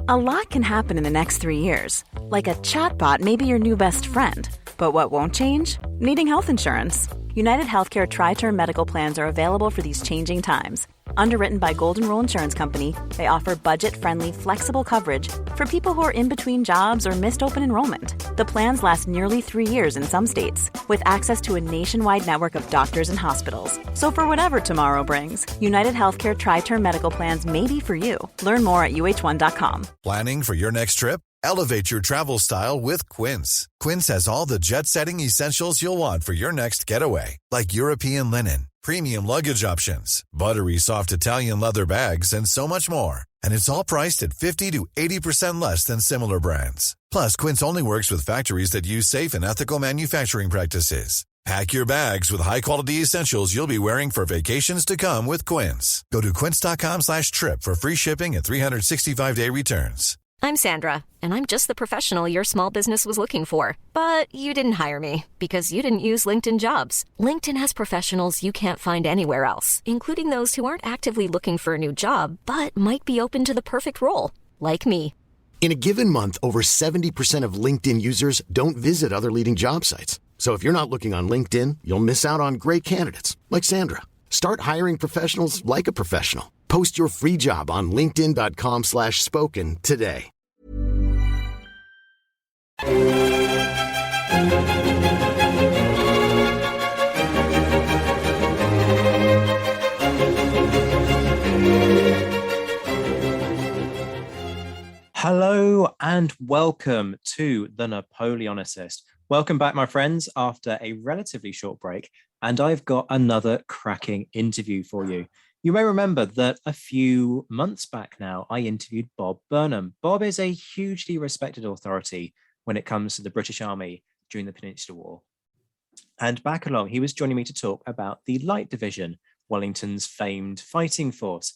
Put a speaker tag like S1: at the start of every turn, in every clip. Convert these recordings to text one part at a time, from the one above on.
S1: A lot can happen in the next 3 years. Like a chatbot may be your new best friend. But what won't change? Needing health insurance. United Healthcare Tri-Term Medical Plans are available for these changing times. Underwritten by Golden Rule Insurance Company, they offer budget-friendly, flexible coverage for people who are in between jobs or missed open enrollment. The plans last nearly 3 years in some states, with access to a nationwide network of doctors and hospitals. So for whatever tomorrow brings, United Healthcare Tri-Term Medical Plans may be for you. Learn more at uh1.com.
S2: Planning for your next trip? Elevate your travel style with Quince. Quince has all the jet-setting essentials you'll want for your next getaway, like European linen, premium luggage options, buttery soft Italian leather bags, and so much more. And it's all priced at 50 to 80% less than similar brands. Plus, Quince only works with factories that use safe and ethical manufacturing practices. Pack your bags with high-quality essentials you'll be wearing for vacations to come with Quince. Go to quince.com/trip for free shipping and 365-day returns.
S3: I'm Sandra, and I'm just the professional your small business was looking for. But you didn't hire me because you didn't use LinkedIn Jobs. LinkedIn has professionals you can't find anywhere else, including those who aren't actively looking for a new job, but might be open to the perfect role, like me.
S4: In a given month, over 70% of LinkedIn users don't visit other leading job sites. So if you're not looking on LinkedIn, you'll miss out on great candidates like Sandra. Start hiring professionals like a professional. Post your free job on linkedin.com/spoken today.
S5: Hello and welcome to The Napoleonicist. Welcome back, my friends, after a relatively short break, and I've got another cracking interview for you. You may remember that a few months back now, I interviewed Bob Burnham. Bob is a hugely respected authority when it comes to the British Army during the Peninsular War. And back along, he was joining me to talk about the Light Division, Wellington's famed fighting force.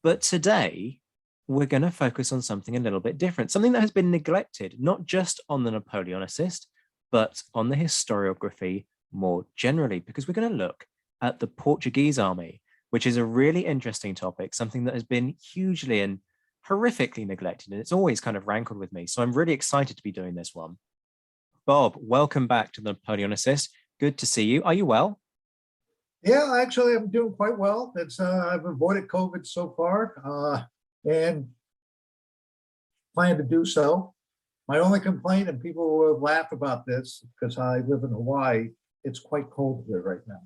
S5: But today, we're going to focus on something a little bit different, something that has been neglected, not just on the Napoleonicist, but on the historiography more generally, because we're going to look at the Portuguese army, which is a really interesting topic, something that has been hugely and horrifically neglected, and it's always kind of rankled with me. So I'm really excited to be doing this one. Bob, welcome back to the Napoleonicist. Good to see you. Are you well?
S6: Yeah, actually, I'm doing quite well. I've avoided COVID so far, and plan to do so. My only complaint, and people will laugh about this because I live in Hawaii, it's quite cold here right now.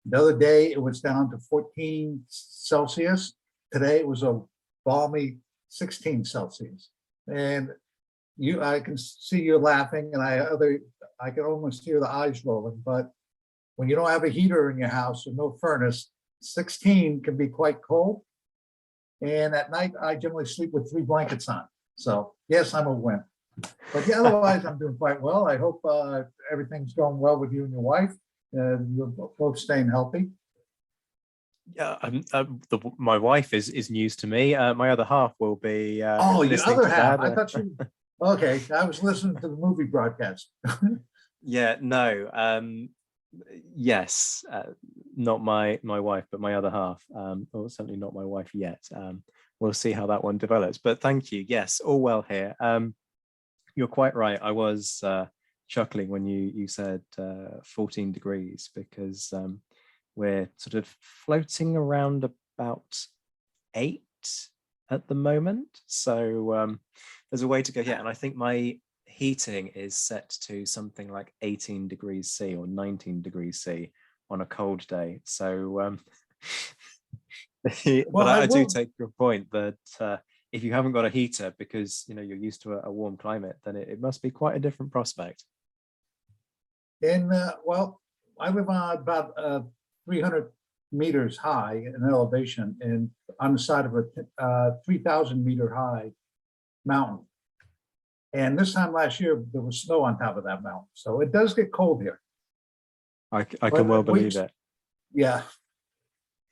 S6: The other day, it was down to 14 Celsius. Today, it was a balmy 16 Celsius. And I can see you laughing, and I can almost hear the eyes rolling. But when you don't have a heater in your house or no furnace, 16 can be quite cold. And at night, I generally sleep with 3 blankets on. So yes, I'm a wimp. But yeah, otherwise, I'm doing quite well. I hope everything's going well with you and your wife. You're both staying healthy.
S5: Yeah, my wife is news to me. My other half will be.
S6: Your other half. I thought you. Okay, I was listening to the movie broadcast.
S5: Yeah, no. Yes, not my wife, but my other half. Or certainly not my wife yet. We'll see how that one develops. But thank you. Yes, all well here. You're quite right. I was chuckling when you said 14 degrees because we're sort of floating around about 8 at the moment. So there's a way to go here. And I think my heating is set to something like 18 degrees C or 19 degrees C on a cold day. So but I do take your point that if you haven't got a heater because you're used to a warm climate, then it must be quite a different prospect.
S6: And I live on about 300 meters high in elevation and on the side of a 3,000 meter high mountain. And this time last year, there was snow on top of that mountain. So it does get cold here.
S5: I can well believe it.
S6: Yeah.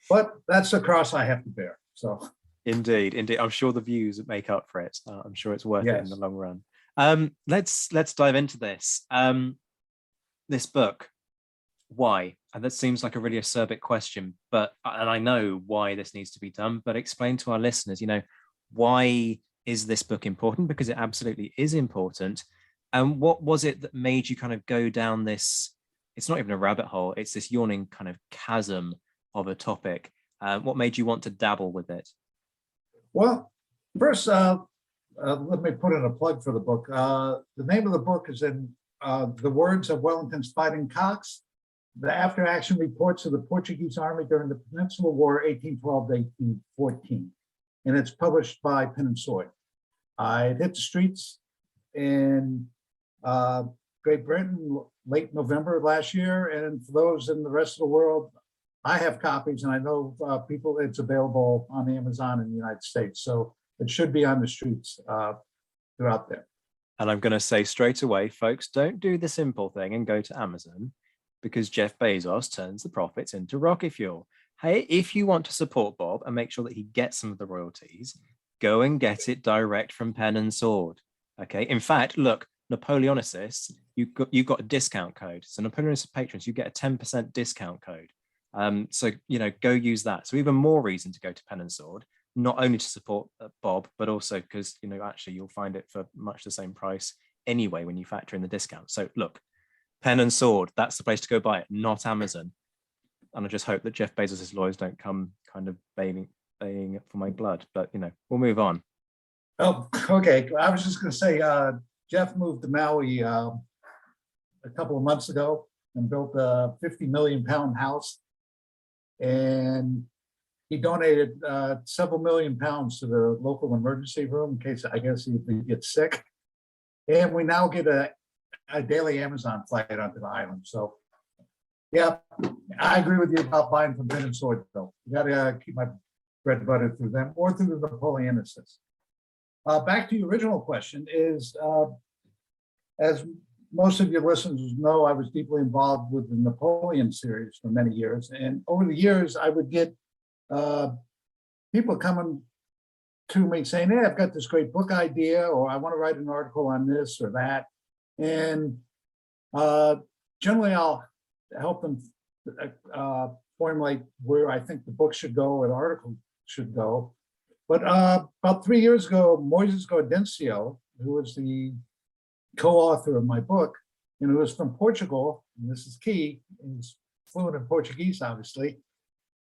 S6: But that's the cross I have to bear. So
S5: Indeed. I'm sure the views make up for it. I'm sure it's worth it in the long run. Let's dive into this. This book, why? And that seems like a really acerbic question, and I know why this needs to be done, but explain to our listeners, why is this book important? Because it absolutely is important. And what was it that made you kind of go down this, it's not even a rabbit hole, it's this yawning kind of chasm of a topic? What made you want to dabble with it?
S6: Well, first, let me put in a plug for the book. The name of the book is in the words of Wellington's Fighting Cocks, the after-action reports of the Portuguese army during the Peninsular War, 1812 to 1814. And it's published by Peninsular. It hit the streets in Great Britain late November last year. And for those in the rest of the world, I have copies, and I know people, it's available on Amazon in the United States. So it should be on the streets throughout there.
S5: And I'm going to say straight away, folks, don't do the simple thing and go to Amazon, because Jeff Bezos turns the profits into rocket fuel. Hey, if you want to support Bob and make sure that he gets some of the royalties, go and get it direct from Pen and Sword. Okay. In fact, look, Napoleonicists, you've got a discount code. So Napoleonicist patrons, you get a 10% discount code. So, go use that. So even more reason to go to Pen and Sword, not only to support Bob, but also because, actually you'll find it for much the same price anyway when you factor in the discount. So look, Pen and Sword, that's the place to go buy it, not Amazon. And I just hope that Jeff Bezos' lawyers don't come kind of baying for my blood. But, we'll move on.
S6: Oh, okay. I was just going to say, Jeff moved to Maui a couple of months ago and built a 50 million pound house. And he donated several million pounds to the local emergency room in case, I guess, he gets sick. And we now get a daily Amazon flight onto the island. So, yeah, I agree with you about buying from Pen and Sword, though. You got to keep my bread and butter through them or through the Napoleonicists. Back to your original question is, as most of your listeners know, I was deeply involved with the Napoleon series for many years. And over the years, I would get people coming to me saying, hey, I've got this great book idea, or I want to write an article on this or that. And generally, I'll help them formulate where I think the book should go or the article should go. But about 3 years ago, Moises Gaudencio, who was the co-author of my book, and who was from Portugal, and this is key, he's fluent in Portuguese, obviously,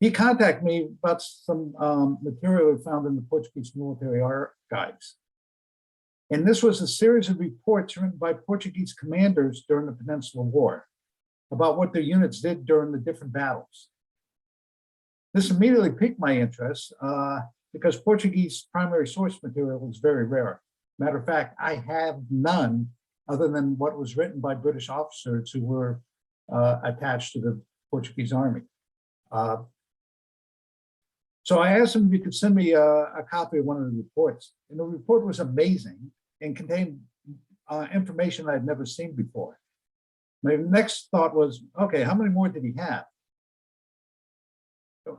S6: he contacted me about some material we found in the Portuguese military archives. And this was a series of reports written by Portuguese commanders during the Peninsular War about what their units did during the different battles. This immediately piqued my interest because Portuguese primary source material is very rare. Matter of fact, I have none other than what was written by British officers who were attached to the Portuguese army. So I asked him if he could send me a copy of one of the reports. And the report was amazing and contained information I'd never seen before. My next thought was, okay, how many more did he have?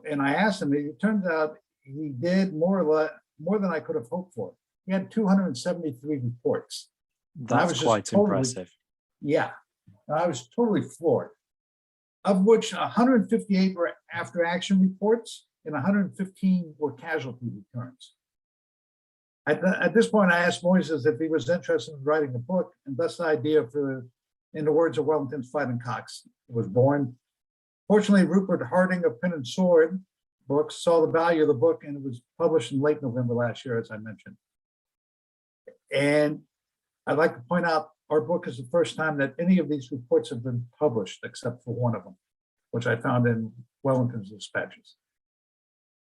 S6: And I asked him, it turns out he did more than I could have hoped for. He had 273 reports.
S5: That's quite impressive.
S6: Yeah, I was totally floored. Of which 158 were after action reports and 115 were casualty returns. At this point, I asked Moises if he was interested in writing a book, and thus the idea for, in the words of Wellington's Fighting Cocks, was born. Fortunately, Rupert Harding of Pen and Sword Books saw the value of the book, and it was published in late November last year, as I mentioned. And I'd like to point out, our book is the first time that any of these reports have been published, except for one of them, which I found in Wellington's dispatches.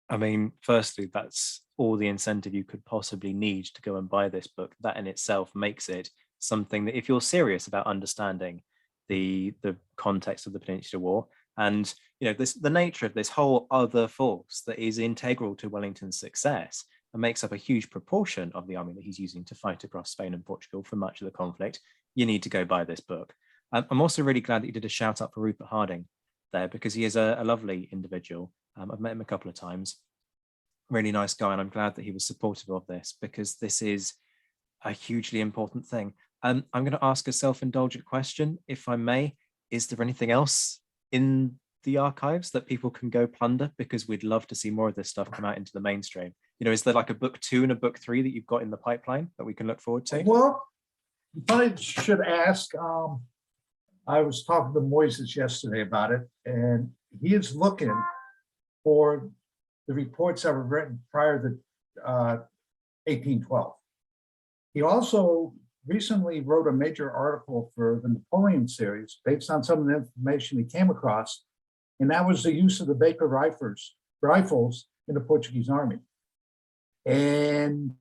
S5: I mean, firstly, that's all the incentive you could possibly need to go and buy this book. That in itself makes it something that, if you're serious about understanding the context of the Peninsular War, and the nature of this whole other force that is integral to Wellington's success and makes up a huge proportion of the army that he's using to fight across Spain and Portugal for much of the conflict, you need to go buy this book. I'm also really glad that you did a shout out for Rupert Harding there, because he is a lovely individual. I've met him a couple of times. Really nice guy, and I'm glad that he was supportive of this, because this is a hugely important thing. I'm going to ask a self-indulgent question, if I may. Is there anything else in the archives that people can go plunder? Because we'd love to see more of this stuff come out into the mainstream. is there like a book 2 and a book 3 that you've got in the pipeline that we can look forward to?
S6: Well, I should ask. I was talking to Moises yesterday about it, and he is looking for the reports that were written prior to 1812. He also recently wrote a major article for the Napoleon series based on some of the information he came across, and that was the use of the Baker rifles in the Portuguese army. And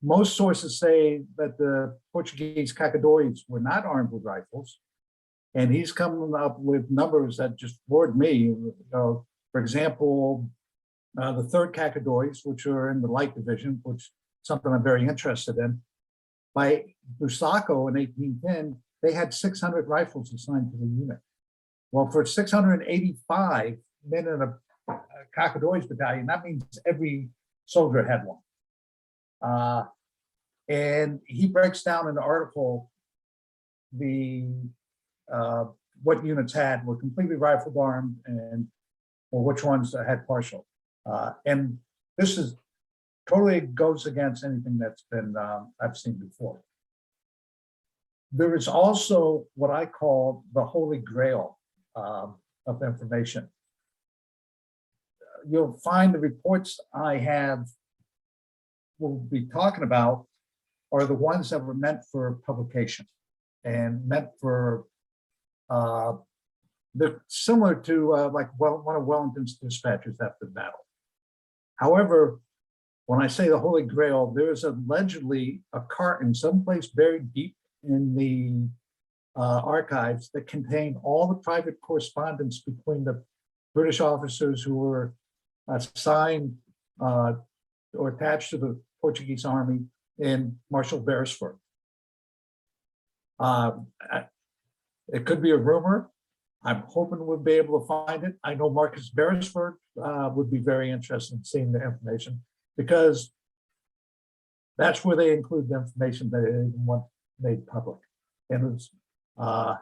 S6: most sources say that the Portuguese caçadores were not armed with rifles, and he's coming up with numbers that just floored me. For example, the 3rd caçadores, which are in the light division, which is something I'm very interested in. By Busaco in 1810, they had 600 rifles assigned to the unit. Well, for 685 men in a caçadores battalion, that means every soldier had one. And he breaks down in the article what units were completely rifle armed or which ones had partial. And this is totally goes against anything that's been I've seen before. There is also what I call the holy grail of information. You'll find the reports we'll be talking about are the ones that were meant for publication and meant for, they're similar to one of Wellington's dispatches after the battle. However, when I say the Holy Grail, there is allegedly a carton someplace buried deep in the archives that contain all the private correspondence between the British officers who were assigned or attached to the Portuguese army in Marshal Beresford. It could be a rumor. I'm hoping we'll be able to find it. I know Marcus Beresford would be very interested in seeing the information, because that's where they include the information that they didn't want made public. And it's, I'm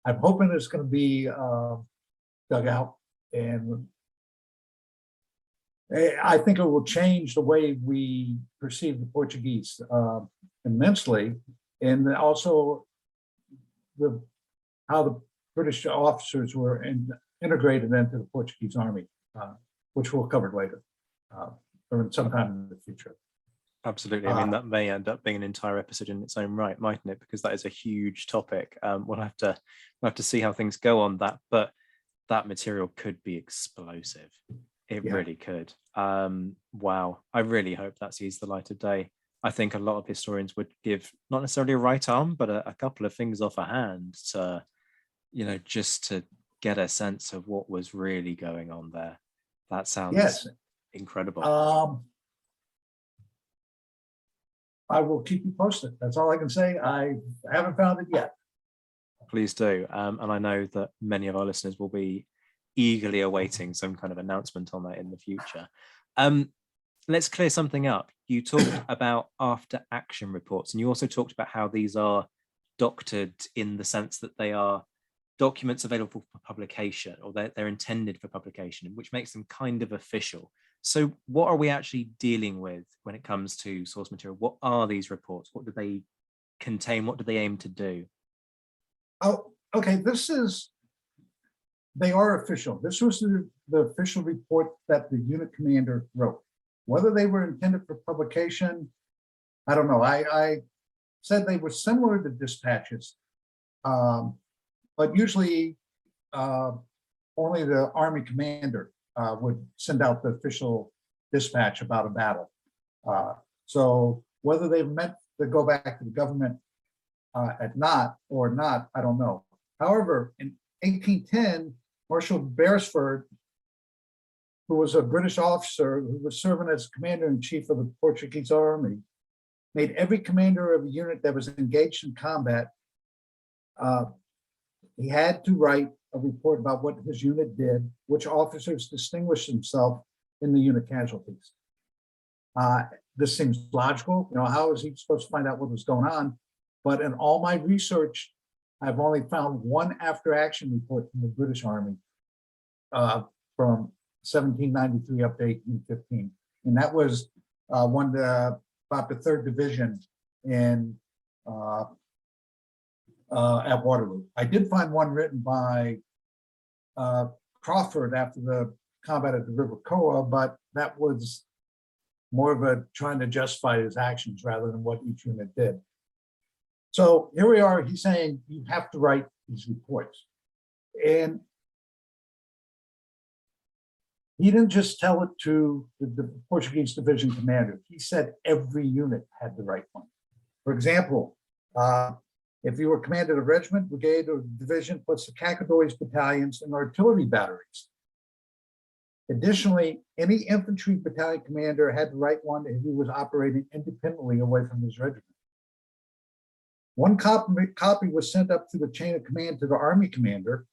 S6: hoping it's going to be dug out, and I think it will change the way we perceive the Portuguese immensely, and also how the British officers were integrated into the Portuguese army, which we'll cover later, or sometime in the future.
S5: Absolutely. I mean, that may end up being an entire episode in its own right, mightn't it? Because that is a huge topic. We'll have to see how things go on that, but that material could be explosive. It really could. Wow. I really hope that sees the light of day. I think a lot of historians would give not necessarily a right arm, but a couple of fingers off a hand to, just to get a sense of what was really going on there. That sounds incredible.
S6: I will keep you posted. That's all I can say. I haven't found it yet.
S5: Please do. And I know that many of our listeners will be eagerly awaiting some kind of announcement on that in the future. Let's clear something up. You talked about after action reports, and you also talked about how these are doctored in the sense that they are documents available for publication, or they're intended for publication, which makes them kind of official. So what are we actually dealing with when it comes to source material? What are these reports? What do they contain? What do they aim to do?
S6: Oh, okay. They are official. This was the official report that the unit commander wrote. Whether they were intended for publication, I don't know. I said they were similar to dispatches, but usually only the army commander would send out the official dispatch about a battle. So whether they meant to go back to the government or not, I don't know. However, in 1810, Marshal Beresford, who was a British officer who was serving as commander-in-chief of the Portuguese army, made every commander of a unit that was engaged in combat, he had to write a report about what his unit did, which officers distinguished themselves in the unit casualties. This seems logical. How is he supposed to find out what was going on? But in all my research, I've only found one after-action report from the British Army from 1793 up to 1815. and that was about the 3rd Division in at Waterloo. I did find one written by Crawford after the combat at the River Coa, but that was more of a trying to justify his actions rather than what each unit did. So here we are, he's saying you have to write these reports. And he didn't just tell it to the Portuguese division commander. He said every unit had to write one. For example, if you were commander of a regiment, brigade, or division, plus the Cacadois battalions and artillery batteries. Additionally, any infantry battalion commander had to write one if he was operating independently away from his regiment. One copy was sent up through the chain of command to the Army commander,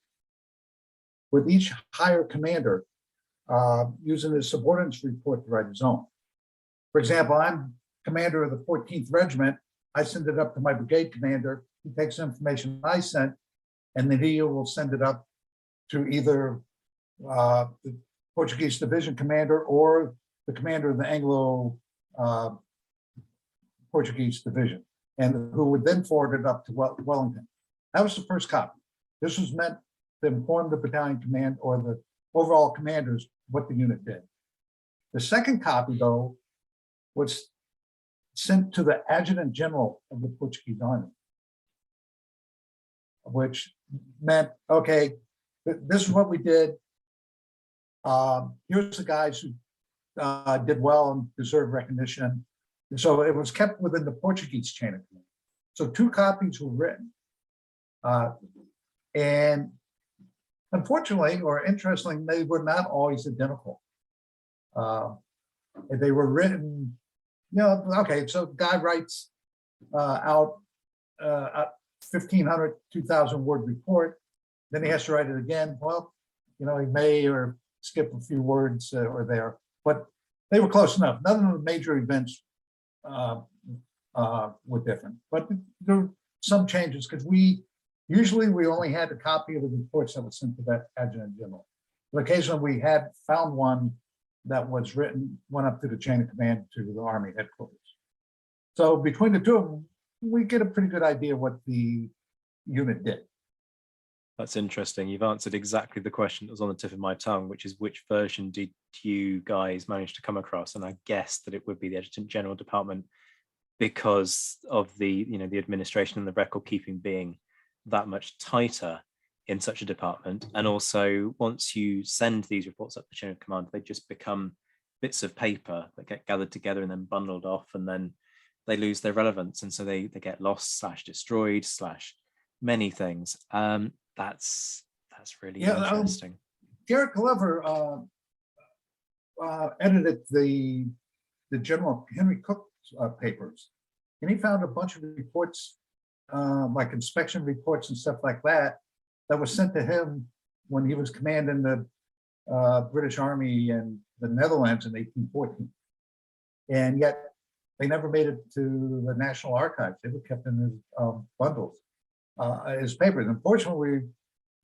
S6: with each higher commander using his subordinates report to write his own. For example, I'm commander of the 14th Regiment. I send it up to my brigade commander. He takes the information I sent, and then he will send it up to either the Portuguese division commander or the commander of the Anglo Portuguese division, and who would then forward it up to Wellington. That was the first copy. This was meant to inform the battalion command or the overall commanders what the unit did. The second copy, though, was sent to the adjutant general of the Portuguese army, which meant, okay, this is what we did. Here's the guys who did well and deserve recognition. And so it was kept within the Portuguese chain of command. So 2 copies were written. And unfortunately, or interestingly, they were not always identical. They were written, okay, so guy writes out a 1,500, 2,000 word report, then he has to write it again. Well, he may or skip a few words or there, but they were close enough. None of the major events were different, but there were some changes because usually we only had a copy of the reports that was sent to that adjutant general. But occasionally we had found one that was written, went up to the chain of command to the Army headquarters. So between the two of them, we get a pretty good idea what the unit did.
S5: That's interesting. You've answered exactly the question that was on the tip of my tongue, which is which version did you guys manage to come across? And I guessed that it would be the Adjutant General Department because of the administration and the record keeping being that much tighter in such a department. And also, once you send these reports up the chain of command, they just become bits of paper that get gathered together and then bundled off, and then they lose their relevance. And so they get lost / destroyed / many things. That's really interesting.
S6: Garrett Glover edited the General Henry Cook papers, and he found a bunch of reports, like inspection reports and stuff like that was sent to him when he was commanding the British Army in the Netherlands in 1814. And yet they never made it to the National Archives. They were kept in his bundles, his papers. Unfortunately,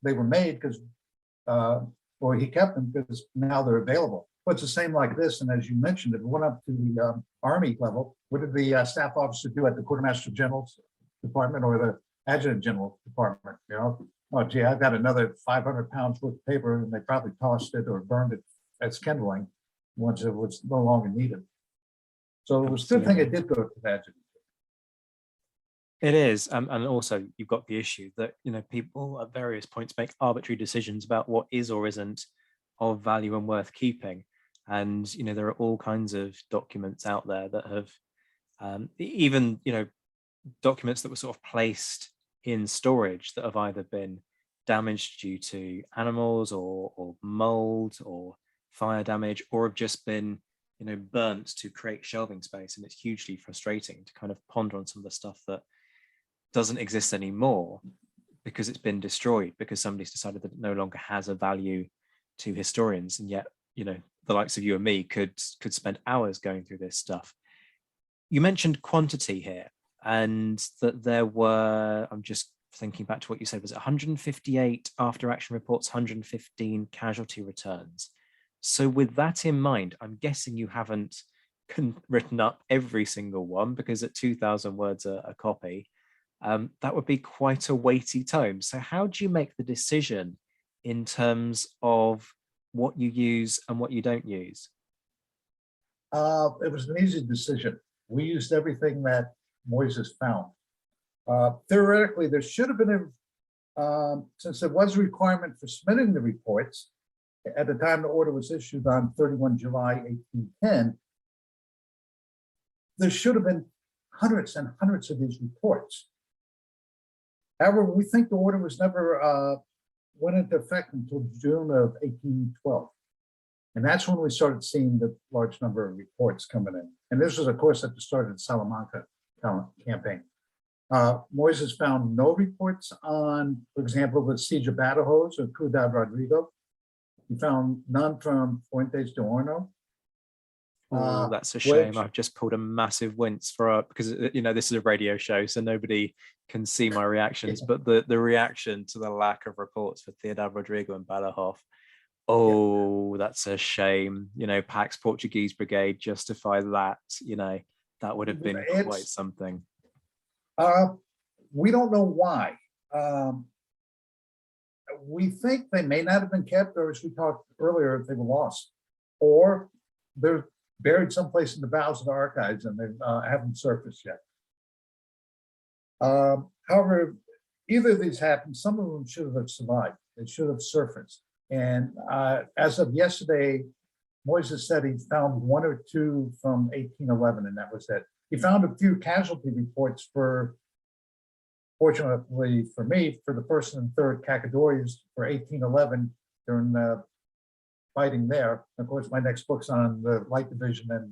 S6: they were made because, or he kept them because now they're available. But it's the same like this. And as you mentioned, if it went up to the Army level, what did the staff officer do at the Quartermaster General's Department or the Adjutant General Department? Oh, gee, I've got another 500 pounds worth of paper, and they probably tossed it or burned it as kindling once it was no longer needed. So it was a good thing it did go to the adjutant.
S5: It is, and also you've got the issue that people at various points make arbitrary decisions about what is or isn't of value and worth keeping, and there are all kinds of documents out there that have even documents that were sort of placed in storage that have either been damaged due to animals or mold or fire damage, or have just been burnt to create shelving space. And it's hugely frustrating to kind of ponder on some of the stuff that doesn't exist anymore because it's been destroyed, because somebody's decided that it no longer has a value to historians. And yet the likes of you and me could spend hours going through this stuff. You mentioned quantity here, and that there were, I'm just thinking back to what you said, was it 158 after action reports, 115 casualty returns? So with that in mind, I'm guessing you haven't written up every single one, because at 2,000 words a copy, that would be quite a weighty tome. So how do you make the decision in terms of what you use and what you don't use?
S6: It was an easy decision. We used everything that Moises found. Theoretically, there should have been since there was a requirement for submitting the reports at the time the order was issued on 31 July 1810, there should have been hundreds and hundreds of these reports. However, we think the order was never went into effect until June of 1812. And that's when we started seeing the large number of reports coming in. And this was, of course, at the start of the Salamanca campaign. Moises found no reports on, for example, the siege of Badajoz or Ciudad Rodrigo. He found none from Fuentes de Horno.
S5: Oh, that's a shame. I've just pulled a massive wince because this is a radio show, so nobody can see my reactions. But the reaction to the lack of reports for Ciudad Rodrigo and Badajoz. Oh, that's a shame. Pax Portuguese Brigade, justify that. That would have been quite something.
S6: We don't know why. We think they may not have been kept, or as we talked earlier, they were lost, or they're buried someplace in the bowels of the archives and they haven't surfaced yet. However, either of these happened, some of them should have survived. They should have surfaced. And as of yesterday, Moises said he found one or two from 1811, and that was it. He found a few casualty reports fortunately for me, for the first and third Cacadores for 1811 during the fighting there. Of course, my next book's on the Light Division in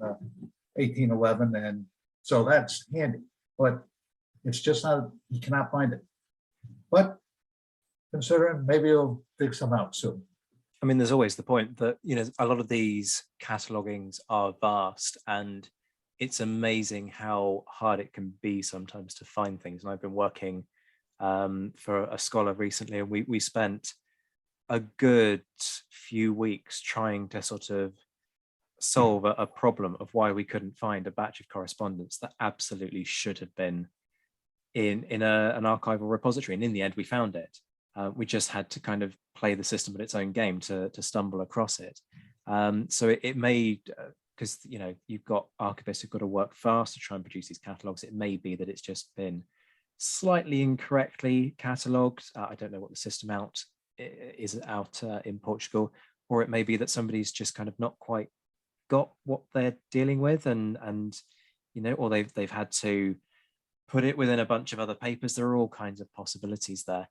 S6: 1811, and so that's handy. But it's just not, you cannot find it. But considering maybe he'll dig some out soon.
S5: I mean, there's always the point that, a lot of these catalogings are vast, and it's amazing how hard it can be sometimes to find things. And I've been working for a scholar recently, and we spent a good few weeks trying to sort of solve a problem of why we couldn't find a batch of correspondence that absolutely should have been in an archival repository. And in the end, we found it. We just had to kind of play the system at its own game to stumble across it. So it made, because you've got archivists who've got to work fast to try and produce these catalogues. It may be that it's just been slightly incorrectly catalogued. I don't know what the system is out in Portugal, or it may be that somebody's just kind of not quite got what they're dealing with, and or they've had to put it within a bunch of other papers. There are all kinds of possibilities there.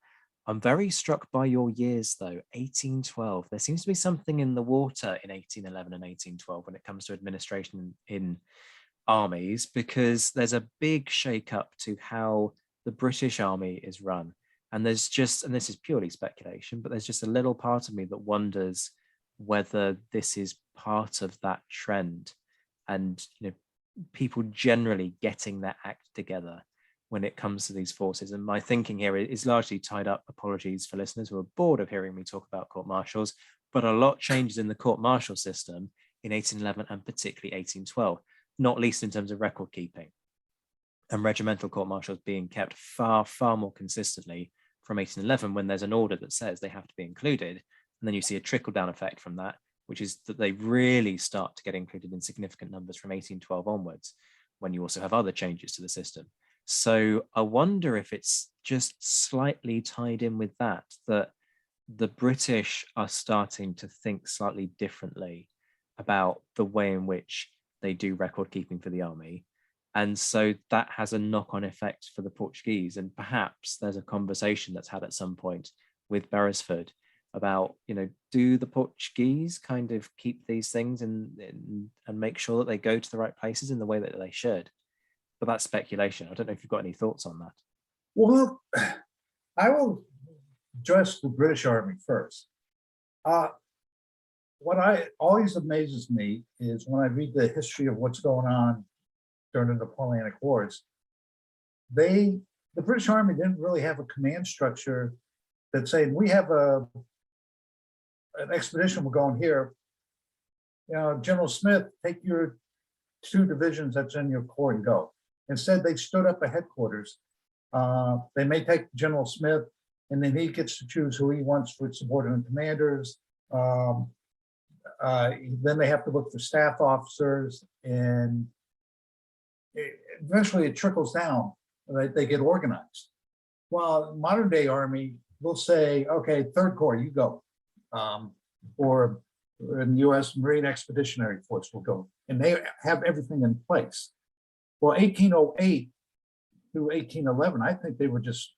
S5: I'm very struck by your years, though. 1812. There seems to be something in the water in 1811 and 1812 when it comes to administration in armies, because there's a big shake-up to how the British Army is run. And there's just, and this is purely speculation, but there's just a little part of me that wonders whether this is part of that trend, and people generally getting their act together when it comes to these forces. And my thinking here is largely tied up, apologies for listeners who are bored of hearing me talk about court-martials, but a lot changes in the court-martial system in 1811 and particularly 1812, not least in terms of record keeping. And regimental court-martials being kept far, far more consistently from 1811, when there's an order that says they have to be included. And then you see a trickle-down effect from that, which is that they really start to get included in significant numbers from 1812 onwards, when you also have other changes to the system. So I wonder if it's just slightly tied in with that the British are starting to think slightly differently about the way in which they do record keeping for the army. And so that has a knock-on effect for the Portuguese. And perhaps there's a conversation that's had at some point with Beresford about, do the Portuguese kind of keep these things and make sure that they go to the right places in the way that they should? But that's speculation. I don't know if you've got any thoughts on that.
S6: Well, I will address the British Army first. What always amazes me is when I read the history of what's going on during the Napoleonic Wars, the British Army didn't really have a command structure that saying, we have an expedition, we're going here, General Smith, take your 2 divisions that's in your corps and go. Instead, they stood up a headquarters. They may take General Smith, and then he gets to choose who he wants for subordinate commanders. Then they have to look for staff officers, and eventually it trickles down. They get organized. Well, modern day Army will say, okay, 3rd Corps, you go. Or in the U.S. Marine Expeditionary Force will go. And they have everything in place. Well, 1808 through 1811, I think they were just,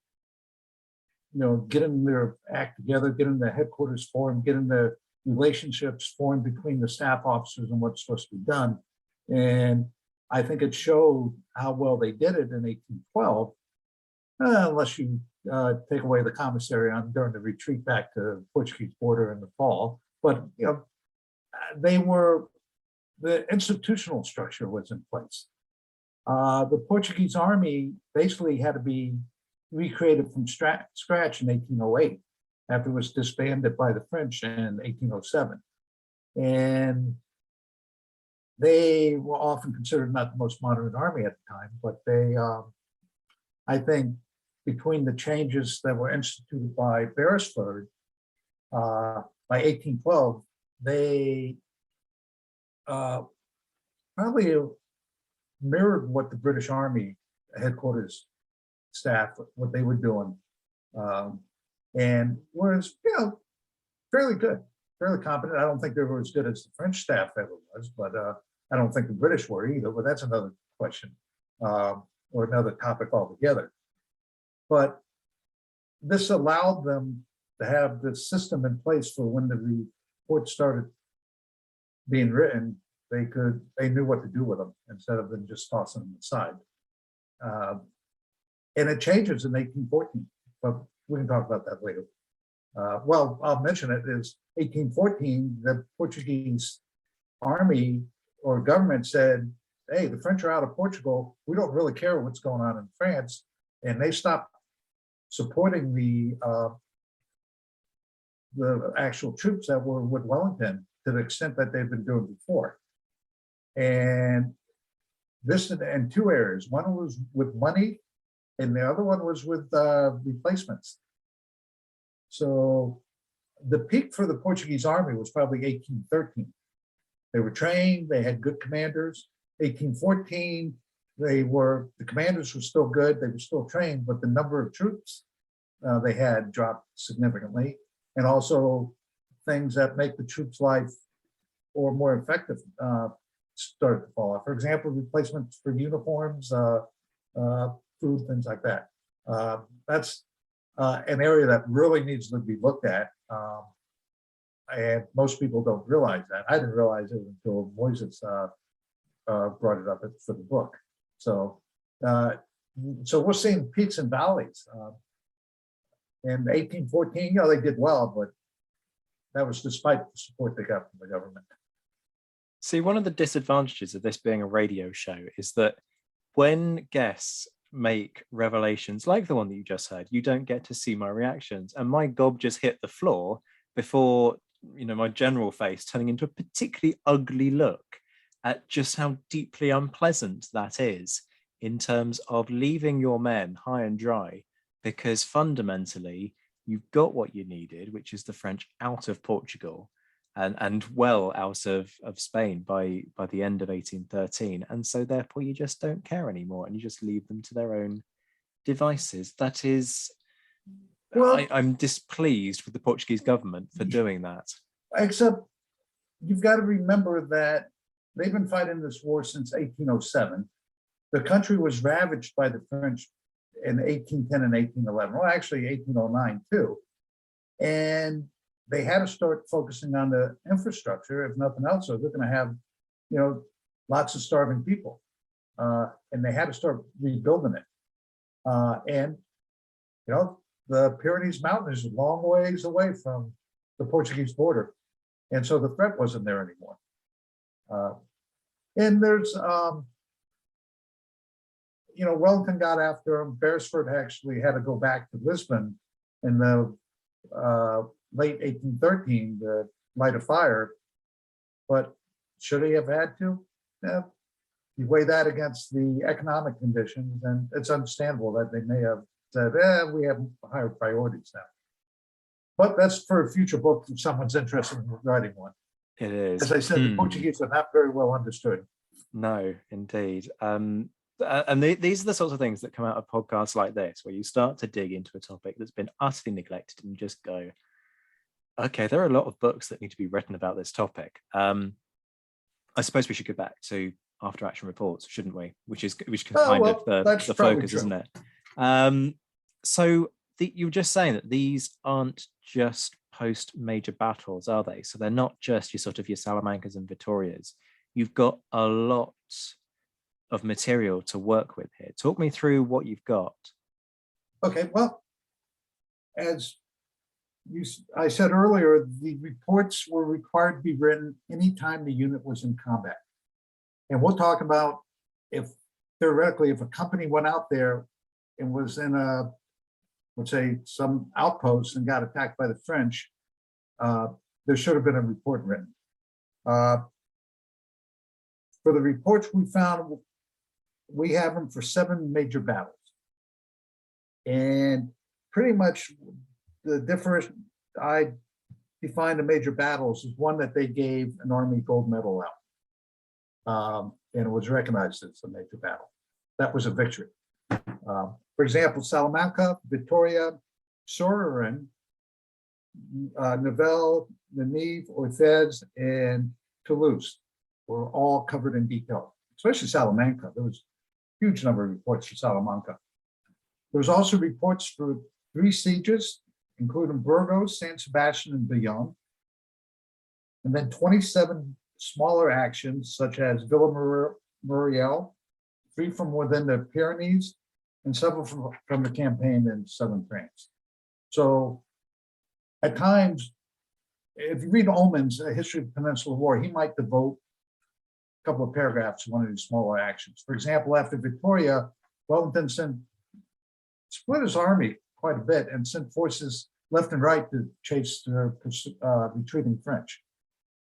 S6: getting their act together, getting the headquarters formed, getting the relationships formed between the staff officers and what's supposed to be done. And I think it showed how well they did it in 1812, unless you take away the commissary during the retreat back to the Portuguese border in the fall. But the institutional structure was in place. The Portuguese army basically had to be recreated from scratch in 1808, after it was disbanded by the French in 1807. And they were often considered not the most modern army at the time, but they, I think, between the changes that were instituted by Beresford, by 1812, they probably mirrored what the British Army headquarters staff, what they were doing, and was, fairly good, fairly competent. I don't think they were as good as the French staff ever was, but I don't think the British were either, but that's another question, or another topic altogether. But this allowed them to have the system in place for when the report started being written, they knew what to do with them instead of them just tossing them aside. And it changes in 1814, but we can talk about that later. Well, I'll mention it is 1814, the Portuguese army or government said, hey, the French are out of Portugal. We don't really care what's going on in France. And they stopped supporting the actual troops that were with Wellington to the extent that they've been doing before. And this in 2 areas. One was with money, and the other one was with replacements. So the peak for the Portuguese army was probably 1813. They were trained, they had good commanders. 1814, the commanders were still good, they were still trained, but the number of troops they had dropped significantly. And also things that make the troops' life or more effective started to fall off. For example, replacements for uniforms, food, things like that. That's an area that really needs to be looked at. And most people don't realize that. I didn't realize it until Moises brought it up for the book. So we're seeing peaks and valleys. In 1814, they did well, but that was despite the support they got from the government.
S5: See, one of the disadvantages of this being a radio show is that when guests make revelations like the one that you just heard, you don't get to see my reactions. And my gob just hit the floor before, my general face turning into a particularly ugly look at just how deeply unpleasant that is in terms of leaving your men high and dry, because fundamentally you've got what you needed, which is the French out of Portugal and well out of Spain by the end of 1813. And so therefore you just don't care anymore and you just leave them to their own devices. That is, well, I'm displeased with the Portuguese government for doing that. Except
S6: you've got to remember that they've been fighting this war since 1807. The country was ravaged by the French in 1810 and 1811. Well, actually 1809 too. And they had to start focusing on the infrastructure, if nothing else, or they're going to have, lots of starving people. And they had to start rebuilding it. And the Pyrenees Mountains is a long ways away from the Portuguese border. And so the threat wasn't there anymore. And there's, Wellington got after him. Beresford actually had to go back to Lisbon in the late 1813 to light a fire. But Should he have had to? You weigh that against the economic conditions, and it's understandable that they may have said, we have higher priorities now. But that's for a future book if someone's interested in writing one.
S5: It is.
S6: As I said, the Portuguese are not very well understood.
S5: No, indeed. And these are the sorts of things that come out of podcasts like this, where you start to dig into a topic that's been utterly neglected and just go, okay, there are a lot of books that need to be written about this topic. I suppose we should go back to after action reports, shouldn't we? Which is kind of the focus, isn't it? So you were just saying that these aren't just post major battles, are they? So they're not just your sort of your Salamancas and Vitorias. You've got a lot of material to work with here. Talk me through what you've got.
S6: Okay, well, as I said earlier, the reports were required to be written anytime the unit was in combat. And we'll talk about if theoretically, if a company went out there and was in a, let's say, some outpost and got attacked by the French, there should have been a report written. For the reports we found, we have them for 7 major battles. And pretty much the difference I defined the major battles as one that they gave an Army gold medal out. And it was recognized as a major battle. That was a victory. For example, Salamanca, Vitoria, Sorin, Nivelle, Ninive, Orthez, and Toulouse were all covered in detail, especially Salamanca. There was a huge number of reports for Salamanca. There was also reports for 3 sieges, including Burgos, San Sebastian, and Bayonne, and then 27 smaller actions, such as Villa Muriel, 3 from within the Pyrenees, and several from the campaign in southern France. So at times, if you read Ullman's History of the Peninsular War, he might devote a couple of paragraphs to one of these smaller actions. For example, after Victoria, Wellington split his army quite a bit and sent forces left and right to chase the retreating French.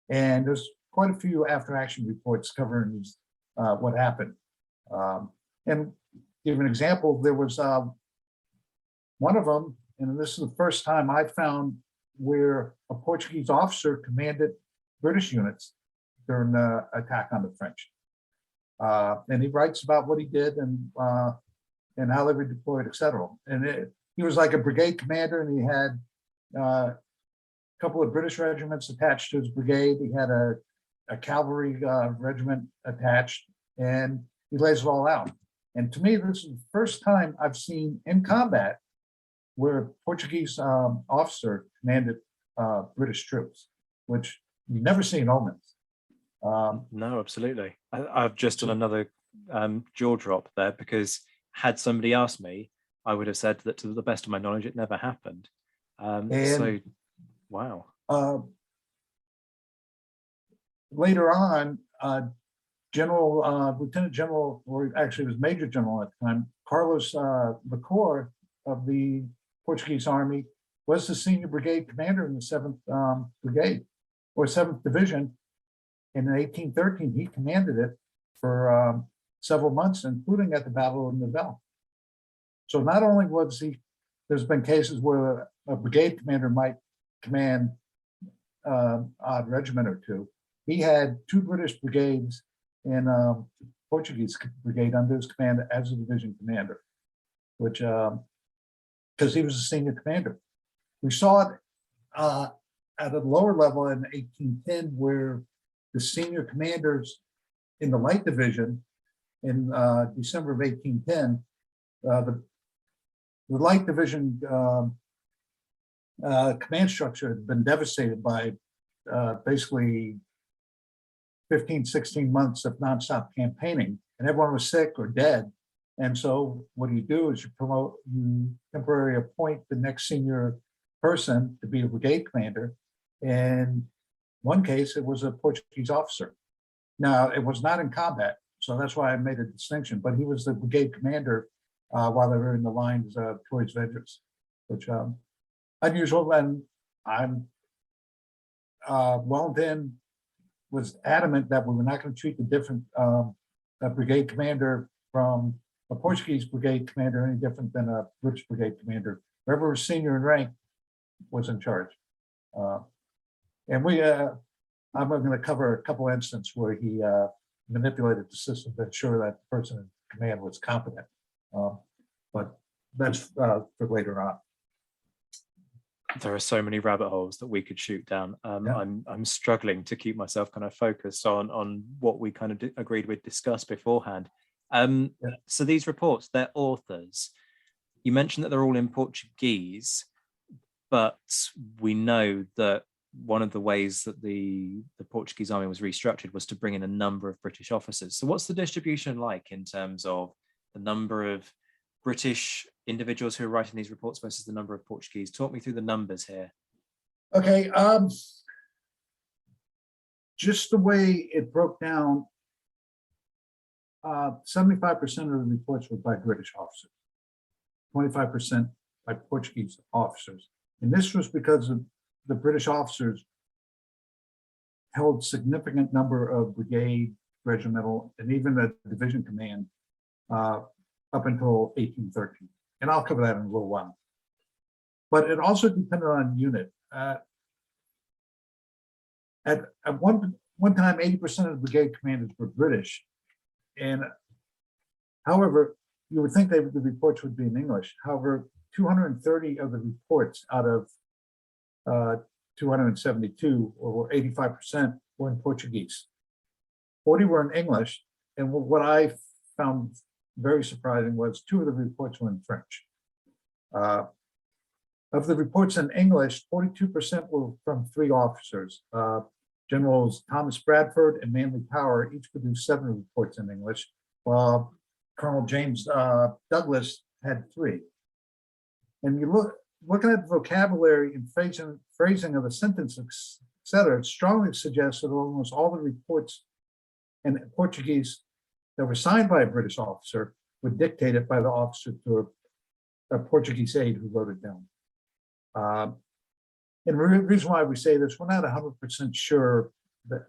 S6: And there's quite a few after-action reports covering what happened. And give an example, there was one of them, and this is the first time I found where a Portuguese officer commanded British units during the attack on the French. And he writes about what he did and how they were deployed, etc. And he was like a brigade commander, and he had a couple of British regiments attached to his brigade. He had a cavalry regiment attached, and he lays it all out. And to me, this is the first time I've seen in combat where a Portuguese officer commanded British troops, which you never see in omens.
S5: No, absolutely. I've just done another jaw drop there, because had somebody asked me, I would have said that to the best of my knowledge, it never happened. So, wow.
S6: Later on, Lieutenant General, or actually it was Major General at the time, Carlos Licor of the Portuguese Army was the senior brigade commander in the 7th Brigade, or 7th Division. And in 1813, he commanded it for several months, including at the Battle of Nivelle. So not only there's been cases where a brigade commander might command odd regiment or two. He had 2 British brigades and Portuguese brigade under his command as a division commander, which because he was a senior commander. We saw it at a lower level in 1810, where the senior commanders in the light division in December of 1810, the light division command structure had been devastated by basically 15, 16 months of nonstop campaigning, and everyone was sick or dead. And so what you do is you temporarily appoint the next senior person to be a brigade commander. In one case, it was a Portuguese officer. Now, it was not in combat, so that's why I made a distinction, but he was the brigade commander while they were in the lines towards Vedras, which unusual. And I'm Wellington, was adamant that we were not going to treat the different a brigade commander from a Portuguese brigade commander any different than a British brigade commander. Whoever was senior in rank was in charge. And I'm going to cover a couple instances where he manipulated the system to ensure that the person in command was competent. But that's for later on.
S5: There are so many rabbit holes that we could shoot down. I'm struggling to keep myself kind of focused on what we kind of agreed we'd discuss beforehand. So these reports, their authors, you mentioned that they're all in Portuguese, but we know that one of the ways that the Portuguese army was restructured was to bring in a number of British officers. So what's the distribution like in terms of the number of British individuals who are writing these reports versus the number of Portuguese? Talk me through the numbers here.
S6: Okay, just the way it broke down, 75% of the reports were by British officers, 25% by Portuguese officers. And this was because of the British officers held significant number of brigade, regimental, and even the division command up until 1813. And I'll cover that in a little while. But it also depended on unit. At one time, 80% of the brigade commanders were British. And however, you would think the reports would be in English. However, 230 of the reports out of 272, or 85%, were in Portuguese. 40 were in English. And what I found very surprising was 2 of the reports were in French. Of the reports in English, 42% were from 3 officers. Generals Thomas Bradford and Manly Power each produced 7 reports in English, while Colonel James Douglas had 3. And you looking at the vocabulary and phrasing of the sentences, et cetera, it strongly suggests that almost all the reports in Portuguese that were signed by a British officer were dictated by the officer to a Portuguese aide who wrote it down. And the reason why we say this, we're not 100% sure that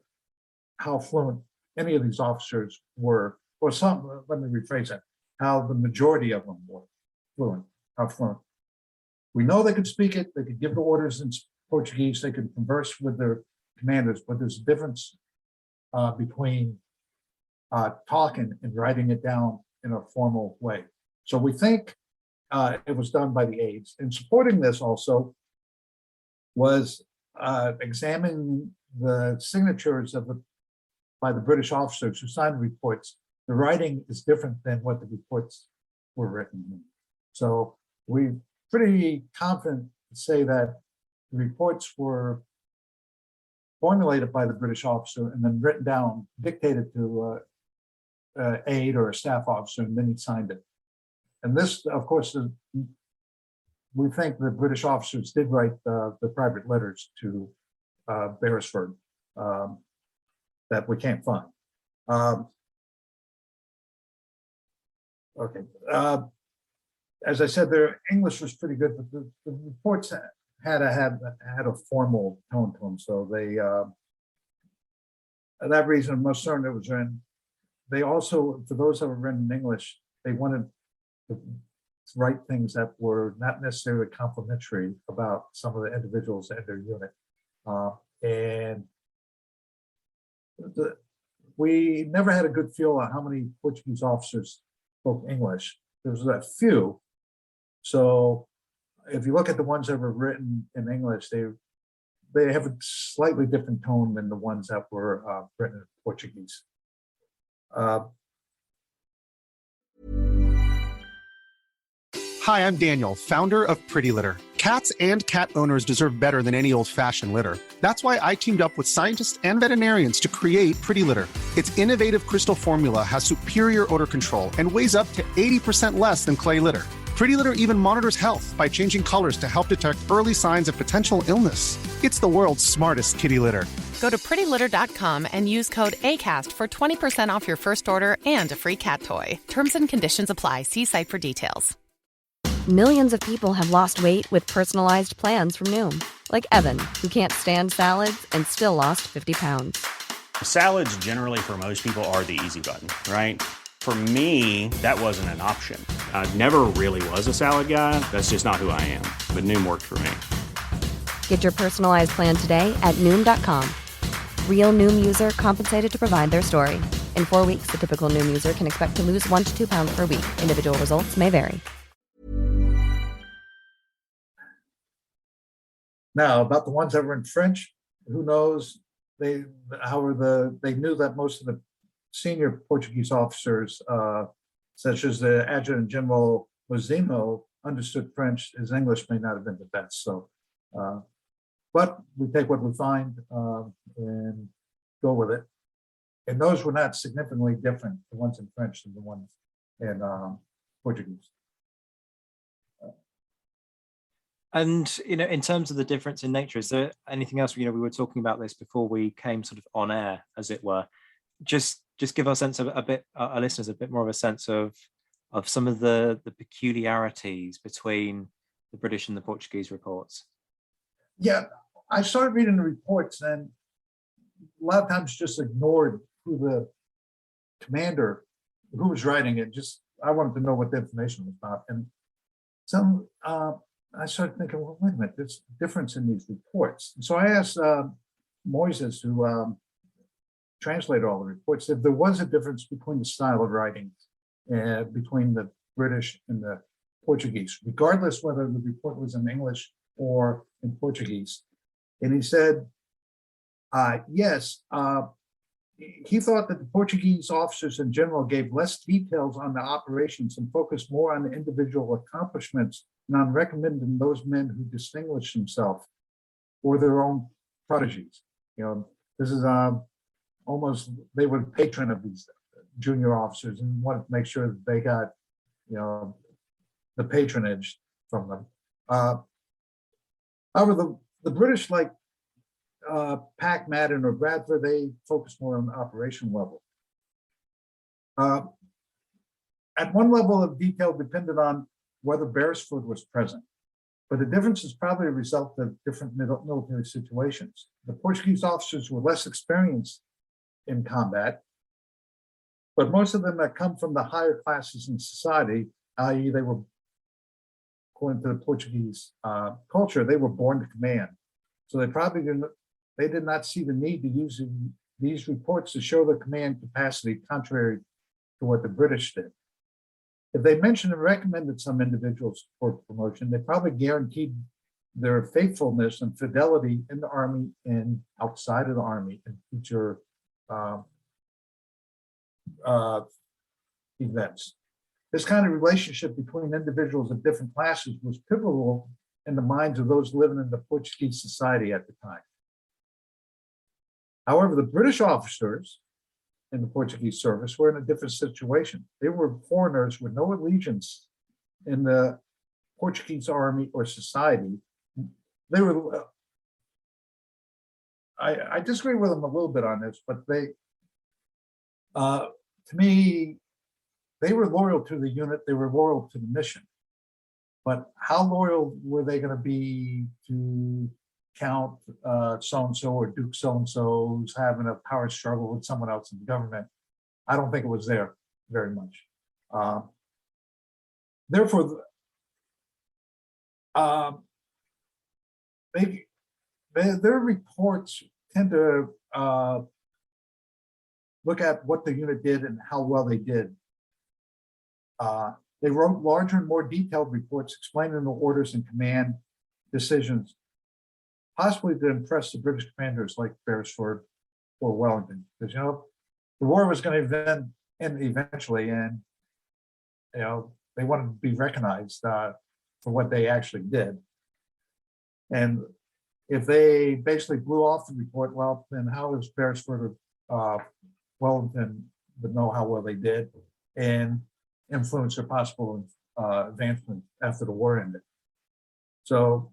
S6: how fluent any of these officers were, or some, let me rephrase that, how the majority of them were fluent, how fluent. We know they could speak it, they could give the orders in Portuguese, they could converse with their commanders, but there's a difference between talking and writing it down in a formal way. So we think it was done by the aides. And supporting this also was examining the signatures by the British officers who signed the reports. The writing is different than what the reports were written in. So we're pretty confident to say that the reports were formulated by the British officer and then written down, dictated to an aide or a staff officer, and then he signed it. And this, of course, we think the British officers did write the private letters to Beresford that we can't find. Okay. As I said, their English was pretty good, but the reports had a formal tone to them. So they, for that reason, I'm most certain it was written. They also, for those that were written in English, they wanted to write things that were not necessarily complimentary about some of the individuals in their unit. And we never had a good feel on how many Portuguese officers spoke English. There was a few. So if you look at the ones that were written in English, they have a slightly different tone than the ones that were written in Portuguese.
S7: Hi, I'm Daniel, founder of Pretty Litter. Cats and cat owners deserve better than any old-fashioned litter. That's why I teamed up with scientists and veterinarians to create Pretty Litter. Its innovative crystal formula has superior odor control and weighs up to 80% less than clay litter. Pretty Litter even monitors health by changing colors to help detect early signs of potential illness. It's the world's smartest kitty litter.
S8: Go to prettylitter.com and use code ACAST for 20% off your first order and a free cat toy. Terms and conditions apply. See site for details.
S9: Millions of people have lost weight with personalized plans from Noom. Like Evan, who can't stand salads and still lost 50 pounds.
S10: Salads generally for most people are the easy button, right? For me, that wasn't an option. I never really was a salad guy. That's just not who I am. But Noom worked for me.
S9: Get your personalized plan today at Noom.com. Real Noom user compensated to provide their story. In 4 weeks, the typical Noom user can expect to lose 1 to 2 pounds per week. Individual results may vary.
S6: Now, about the ones that were in French, who knows? They knew that most of the senior Portuguese officers, such as the Adjutant General Mozino, understood French. His English may not have been the best. So, but we take what we find and go with it. And those were not significantly different, the ones in French than the ones in Portuguese.
S5: And, in terms of the difference in nature, is there anything else, we were talking about this before we came sort of on air, as it were. Just give our sense of our listeners a bit more of a sense of some of the peculiarities between the British and the Portuguese reports.
S6: Yeah, I started reading the reports and a lot of times just ignored who the commander, who was writing it. I wanted to know what the information was about. And I started thinking, well, wait a minute, there's a difference in these reports. And so I asked Moises, who translated all the reports, if there was a difference between the style of writing between the British and the Portuguese, regardless whether the report was in English or in Portuguese. And he said, yes, he thought that the Portuguese officers in general gave less details on the operations and focused more on the individual accomplishments and on recommending those men who distinguished themselves or their own prodigies. This is almost, they were the patron of these junior officers and wanted to make sure that they got, the patronage from them. However, the British, like Pack, Madden, or Bradford, they focus more on the operational level. At one level of detail depended on whether Beresford was present, but the difference is probably a result of different military situations. The Portuguese officers were less experienced in combat, but most of them that come from the higher classes in society, i.e. they were, according to the Portuguese culture, they were born to command. So they did not see the need to use these reports to show their command capacity, contrary to what the British did. If they mentioned and recommended some individuals for promotion, they probably guaranteed their faithfulness and fidelity in the army and outside of the army in future events. This kind of relationship between individuals of different classes was pivotal in the minds of those living in the Portuguese society at the time. However, the British officers in the Portuguese service were in a different situation. They were foreigners with no allegiance in the Portuguese army or society. They were, I disagree with them a little bit on this, but they, to me, they were loyal to the unit, they were loyal to the mission. But how loyal were they going to be to Count so-and-so or Duke so-and-so who's having a power struggle with someone else in the government? I don't think it was there very much. Therefore, their reports tend to look at what the unit did and how well they did. They wrote larger and more detailed reports explaining the orders and command decisions, possibly to impress the British commanders like Beresford or Wellington, because the war was going to end eventually, and they wanted to be recognized for what they actually did. And if they basically blew off the report, well, then how is Beresford or Wellington would know how well they did and influence their possible advancement after the war ended? So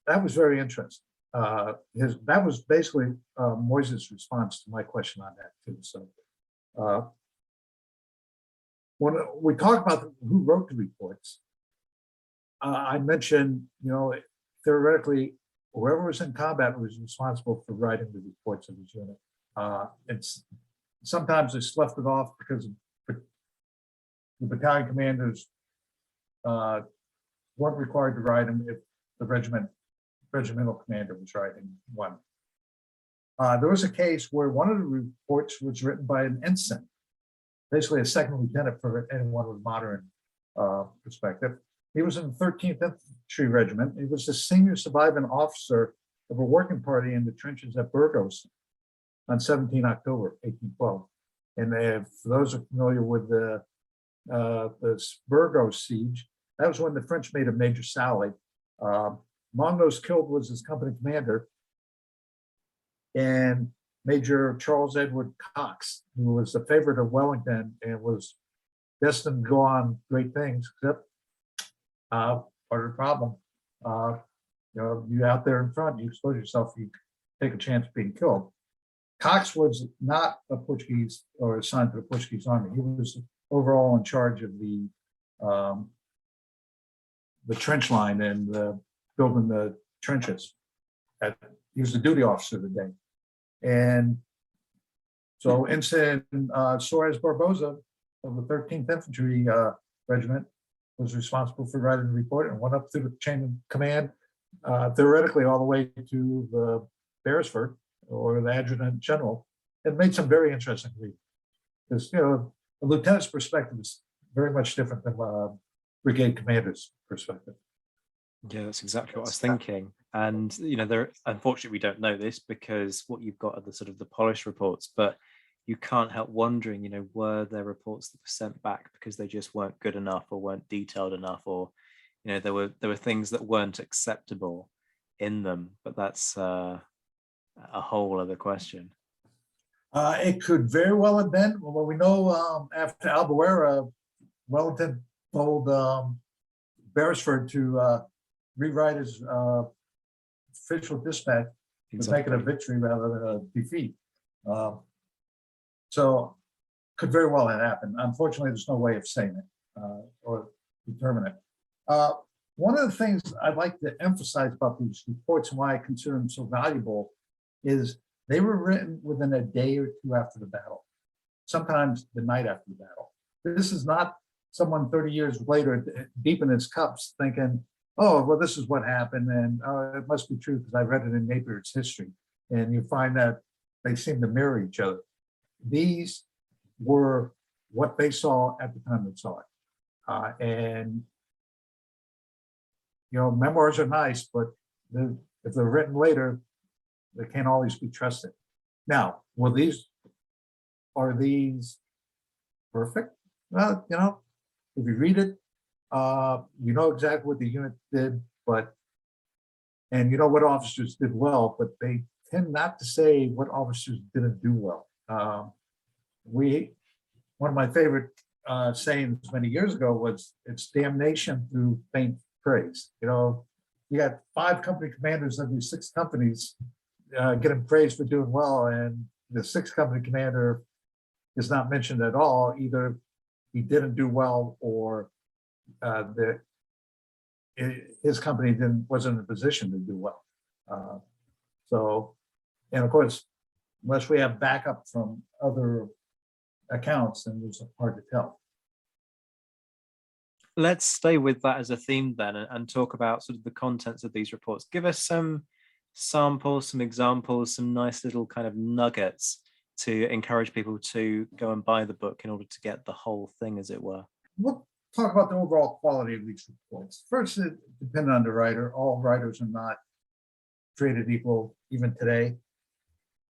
S6: that was very interesting. That was basically Moises' response to my question on that too. So when we talk about who wrote the reports, I mentioned, theoretically, whoever was in combat was responsible for writing the reports of his unit. It's sometimes it's left it off because the battalion commanders weren't required to ride them if the regimental commander was riding one. There was a case where one of the reports was written by an ensign, basically a second lieutenant for anyone with modern perspective. He was in the 13th Infantry Regiment. He was the senior surviving officer of a working party in the trenches at Burgos on 17 October 1812. And for those who are familiar with the Burgos siege, that was when the French made a major sally. Among those killed was his company commander and Major Charles Edward Cox, who was the favorite of Wellington and was destined to go on great things, except part of the problem. You're out there in front, you expose yourself, you take a chance of being killed. Cox was not a Portuguese or assigned to the Portuguese army. He was overall in charge of the trench line and building the trenches. He was the duty officer of the day. And so Ensign Suarez Barboza of the 13th Infantry Regiment was responsible for writing the report and went up through the chain of command, theoretically all the way to the Beresford or the adjutant general. It made some very interesting reading. Because, a lieutenant's perspective is very much different than brigade commander's perspective.
S5: Yeah, that's exactly what I was thinking. And, there, unfortunately, we don't know this because what you've got are the sort of the polished reports, but you can't help wondering, were there reports that were sent back because they just weren't good enough or weren't detailed enough, or, there were things that weren't acceptable in them, but that's a whole other question.
S6: It could very well have been. Well, we know after Albuera, Wellington told Beresford to rewrite his official dispatch to make it a victory rather than a defeat. So could very well have happened. Unfortunately, there's no way of saying it or determine it. One of the things I'd like to emphasize about these reports and why I consider them so valuable is they were written within a day or two after the battle, sometimes the night after the battle. This is not someone 30 years later deep in his cups thinking, oh, well, this is what happened, and it must be true because I read it in Napier's history. And you find that they seem to mirror each other. These were what they saw at the time they saw it. And, memoirs are nice, but if they're written later, they can't always be trusted. Now, are these perfect? Well, if you read it, you know exactly what the unit did, and you know what officers did well, but they tend not to say what officers didn't do well. One of my favorite sayings many years ago was, it's damnation through faint praise. You got 5 company commanders of these 6 companies getting praised for doing well, and the 6th company commander is not mentioned at all. Either he didn't do well, or his company wasn't in a position to do well. And of course, unless we have backup from other accounts, then it's hard to tell.
S5: Let's stay with that as a theme then, and talk about sort of the contents of these reports. Give us some samples, some examples, some nice little kind of nuggets to encourage people to go and buy the book in order to get the whole thing, as it were.
S6: We'll talk about the overall quality of these reports. First, it depends on the writer. All writers are not created equal, even today.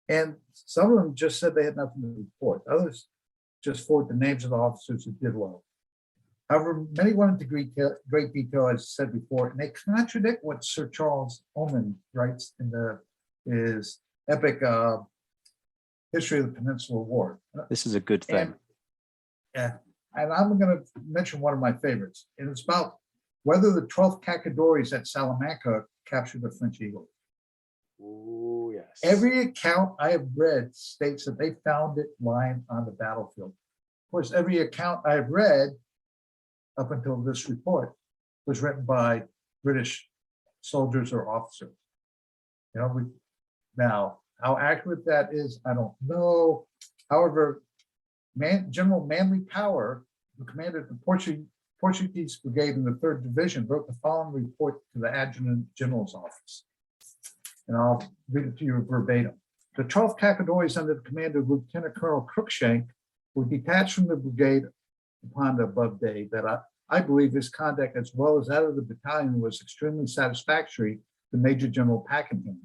S6: And some of them just said they had nothing to report. Others just forwarded the names of the officers who did well. However, many went into great detail, as I said before, and they contradict what Sir Charles Oman writes in his epic history of the Peninsular War.
S5: This is a good thing.
S6: And I'm going to mention one of my favorites, and it's about whether the 12th Cacadores at Salamanca captured the French Eagle.
S5: Oh, yes.
S6: Every account I have read states that they found it lying on the battlefield. Of course, every account I've read up until this report was written by British soldiers or officers. Now, How accurate that is, I don't know. However, General Manly Power, who commanded the Portuguese brigade in the 3rd Division, wrote the following report to the Adjutant General's office. And I'll read it to you verbatim. The 12th Cacadoys under the command of Lieutenant Colonel Cruikshank were detached from the brigade upon the above day that I believe his conduct as well as that of the battalion was extremely satisfactory to Major General Pakenham.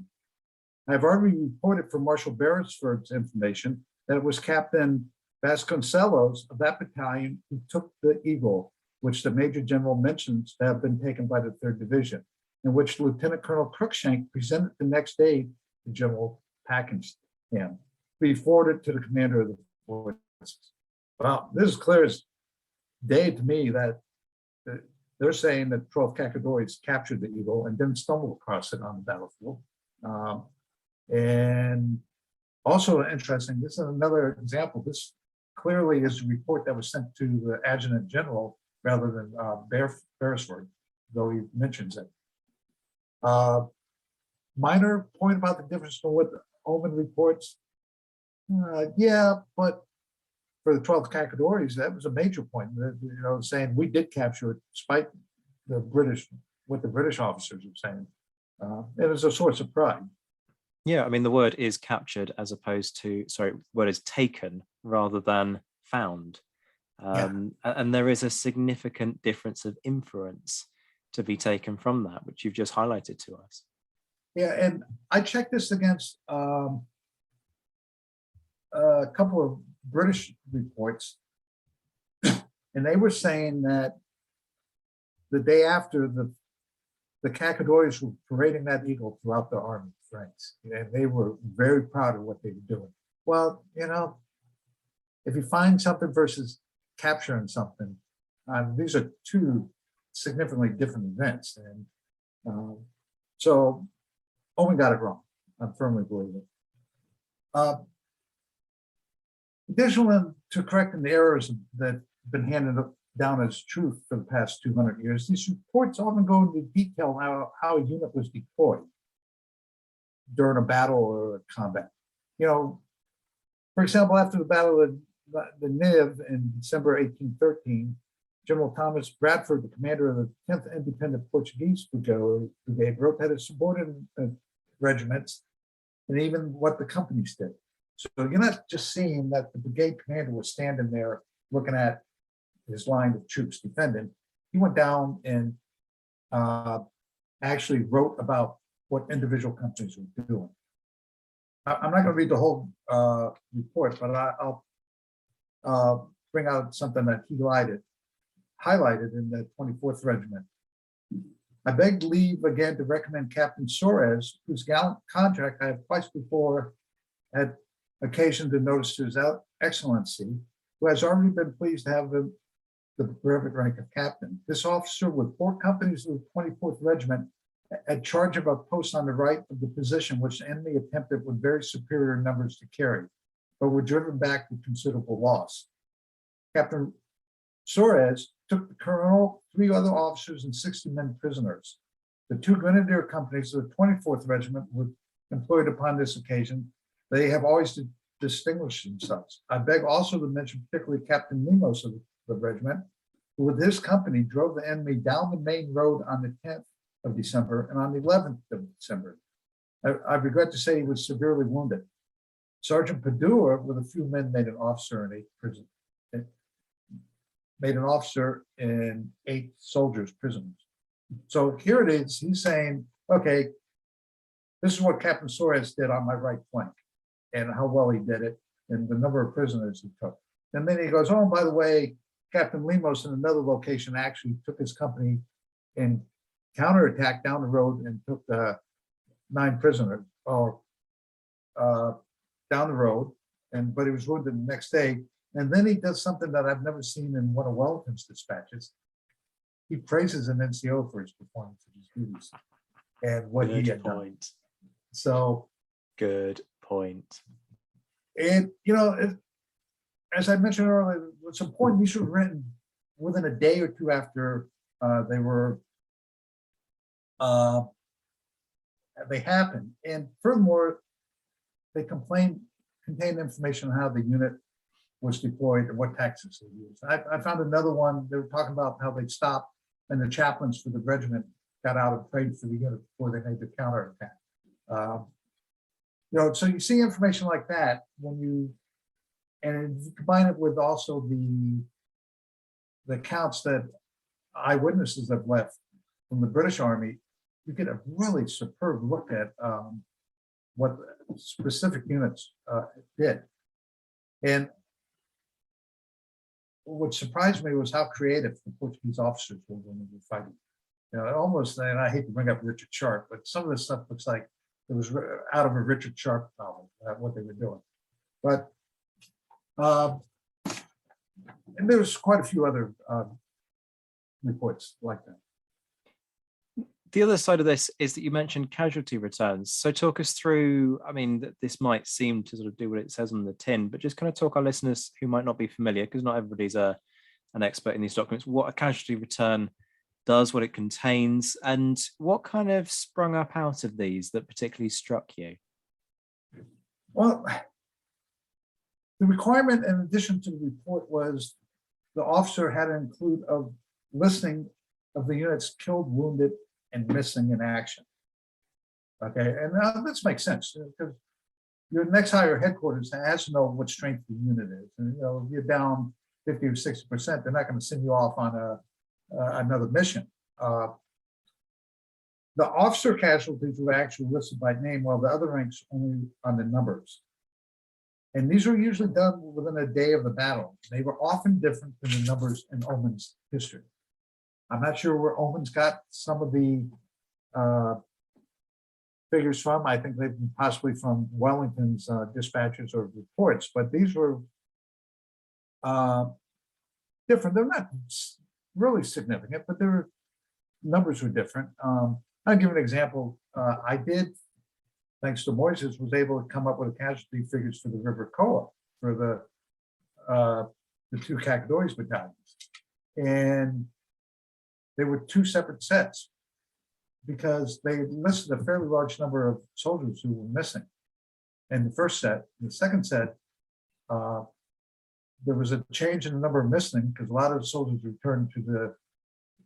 S6: I have already reported for Marshal Beresford's information that it was Captain Vasconcelos of that battalion who took the Eagle, which the Major General mentions to have been taken by the 3rd Division, in which Lieutenant Colonel Cruikshank presented the next day to General Pakenham, be forwarded to the commander of the forces. Well, this is clear as day to me that they're saying that 12 Cacadoys captured the Eagle and didn't stumble across it on the battlefield. And also interesting, this is another example. This clearly is a report that was sent to the Adjutant General rather than Beresford, though he mentions it. Minor point about the difference from what the Omen reports. Yeah, but for the 12th Cacadories, that was a major point. Saying we did capture it despite the British, what the British officers were saying. It was a source of pride.
S5: Yeah, I mean, the word is captured as opposed to, word is taken rather than found. And there is a significant difference of inference to be taken from that, which you've just highlighted to us.
S6: Yeah, and I checked this against a couple of British reports, and they were saying that the day after the Cacadoys were parading that eagle throughout the army ranks, and they were very proud of what they were doing. Well, if you find something versus capturing something, these are two significantly different events, and so Owen got it wrong. I firmly believe it. Additionally, to correcting the errors that have been handed down as truth for the past 200 years, these reports often go into detail how a unit was deployed during a battle or a combat. For example, after the Battle of the Nive in December 1813, General Thomas Bradford, the commander of the 10th Independent Portuguese Brigade, wrote that his subordinate regiments and even what the companies did. So you're not just seeing that the brigade commander was standing there looking at his line of troops defending. He went down and actually wrote about what individual companies were doing. I'm not going to read the whole report, but I'll bring out something that he highlighted in the 24th Regiment. I beg leave again to recommend Captain Soares, whose gallant contract I have twice before had occasion to notice to His Excellency, who has already been pleased to have the brevet rank of captain. This officer with 4 companies of the 24th Regiment had charge of a post on the right of the position which the enemy attempted with very superior numbers to carry, but were driven back with considerable loss. Captain Soares took the colonel, 3 other officers, and 60 men prisoners. The 2 grenadier companies of the 24th Regiment were employed upon this occasion. They have always distinguished themselves. I beg also to mention particularly Captain Lemos of the regiment, who with his company drove the enemy down the main road on the 10th of December and on the 11th of December. I regret to say he was severely wounded. Sergeant Padua, with a few men, made an officer and 8 soldiers prisoners. So here it is. He's saying, okay, this is what Captain Soares did on my right flank and how well he did it and the number of prisoners he took. And then he goes, oh, by the way, Captain Lemos in another location actually took his company and counterattacked down the road and took 9 prisoners down the road, but he was wounded the next day. And then he does something that I've never seen in one of Wellington's dispatches. He praises an NCO for his performance of his duties and what he had done. So
S5: good point.
S6: And as I mentioned earlier, it's important these were written within a day or two after they happened. And furthermore, they contained information on how the unit was deployed and what tactics they used. I found another one. They were talking about how they'd stop and the chaplains for the regiment got out and prayed for the unit before they made the counterattack. So you see information like that when you combine it with also the accounts that eyewitnesses have left from the British Army. You get a really superb look at what specific units did. And what surprised me was how creative the Portuguese officers were when they were fighting. Almost, and I hate to bring up Richard Sharp, but some of this stuff looks like it was out of a Richard Sharp novel, what they were doing. But, and there was quite a few other reports like that.
S5: The other side of this is that you mentioned casualty returns. So talk us through, I mean, this might seem to sort of do what it says on the tin, but just kind of talk our listeners who might not be familiar, because not everybody's an expert in these documents, what a casualty return does, what it contains, and what kind of sprung up out of these that particularly struck you?
S6: Well, the requirement in addition to the report was the officer had to include a listing of the units killed, wounded, and missing in action. Okay, and this makes sense because your next higher headquarters has to know what strength the unit is. And if you're down 50 or 60%, they're not going to send you off on another mission. The officer casualties were actually listed by name, while the other ranks only on the numbers. And these were usually done within a day of the battle. They were often different than the numbers in Oman's history. I'm not sure where Oman's got some of the figures from. I think they've been possibly from Wellington's dispatches or reports, but these were different. They're not really significant, but their numbers were different. I'll give an example. I did, thanks to Moises, was able to come up with casualty figures for the River Koa for the two Cacadores battalions. And they were two separate sets because they listed a fairly large number of soldiers who were missing. And the first set, the second set, there was a change in the number of missing because a lot of soldiers returned to the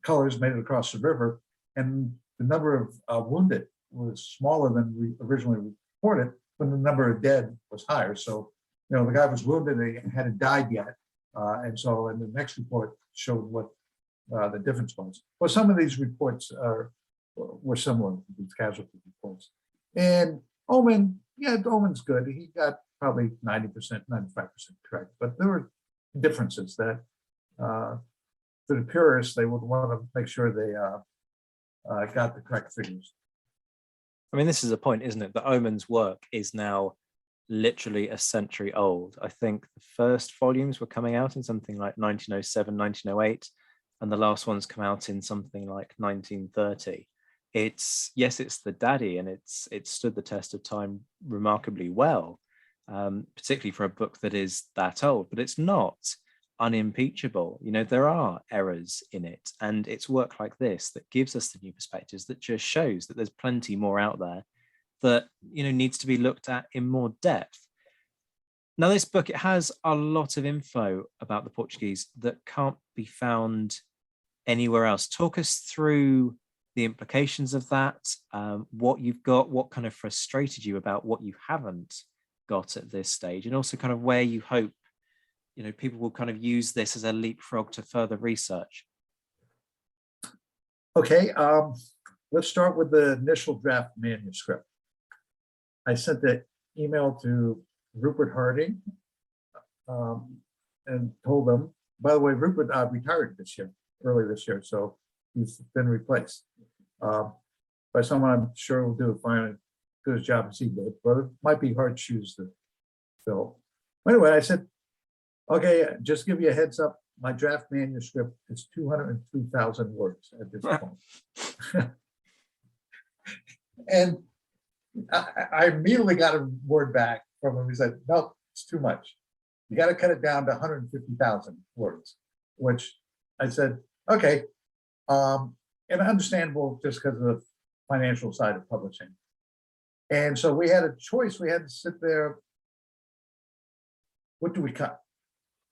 S6: colors, made it across the river, and the number of wounded was smaller than we originally reported, but the number of dead was higher. So, the guy was wounded, he hadn't died yet. And so in the next report showed what the difference was. Well, some of these reports were similar to these casualty reports. And Oman, Oman's good. He got probably 90%, 95% correct. But there were differences that, to the purists, they would want to make sure they got the correct figures.
S5: I mean, this is a point, isn't it? That Oman's work is now literally a century old. I think the first volumes were coming out in something like 1907, 1908. And the last one's come out in something like 1930. It's the daddy, and it's stood the test of time remarkably well, particularly for a book that is that old, but it's not unimpeachable. There are errors in it, and it's work like this that gives us the new perspectives, that just shows that there's plenty more out there that, needs to be looked at in more depth. Now, this book, it has a lot of info about the Portuguese that can't be found anywhere else. Talk us through the implications of that, what you've got, what kind of frustrated you about what you haven't got at this stage, and also kind of where you hope, people will kind of use this as a leapfrog to further research.
S6: Okay, let's start with the initial draft manuscript. I sent the email to Rupert Harding and told them, by the way, Rupert retired early this year, so he's been replaced by someone I'm sure will do a fine, good job as he did, but it might be hard shoes to fill. Anyway, I said, okay, just give you a heads up, my draft manuscript is 203,000 words at this point. And I immediately got a word back from him. He said, no, it's too much. You got to cut it down to 150,000 words, which I said, okay. And understandable just because of the financial side of publishing. And so we had a choice. We had to sit there. What do we cut?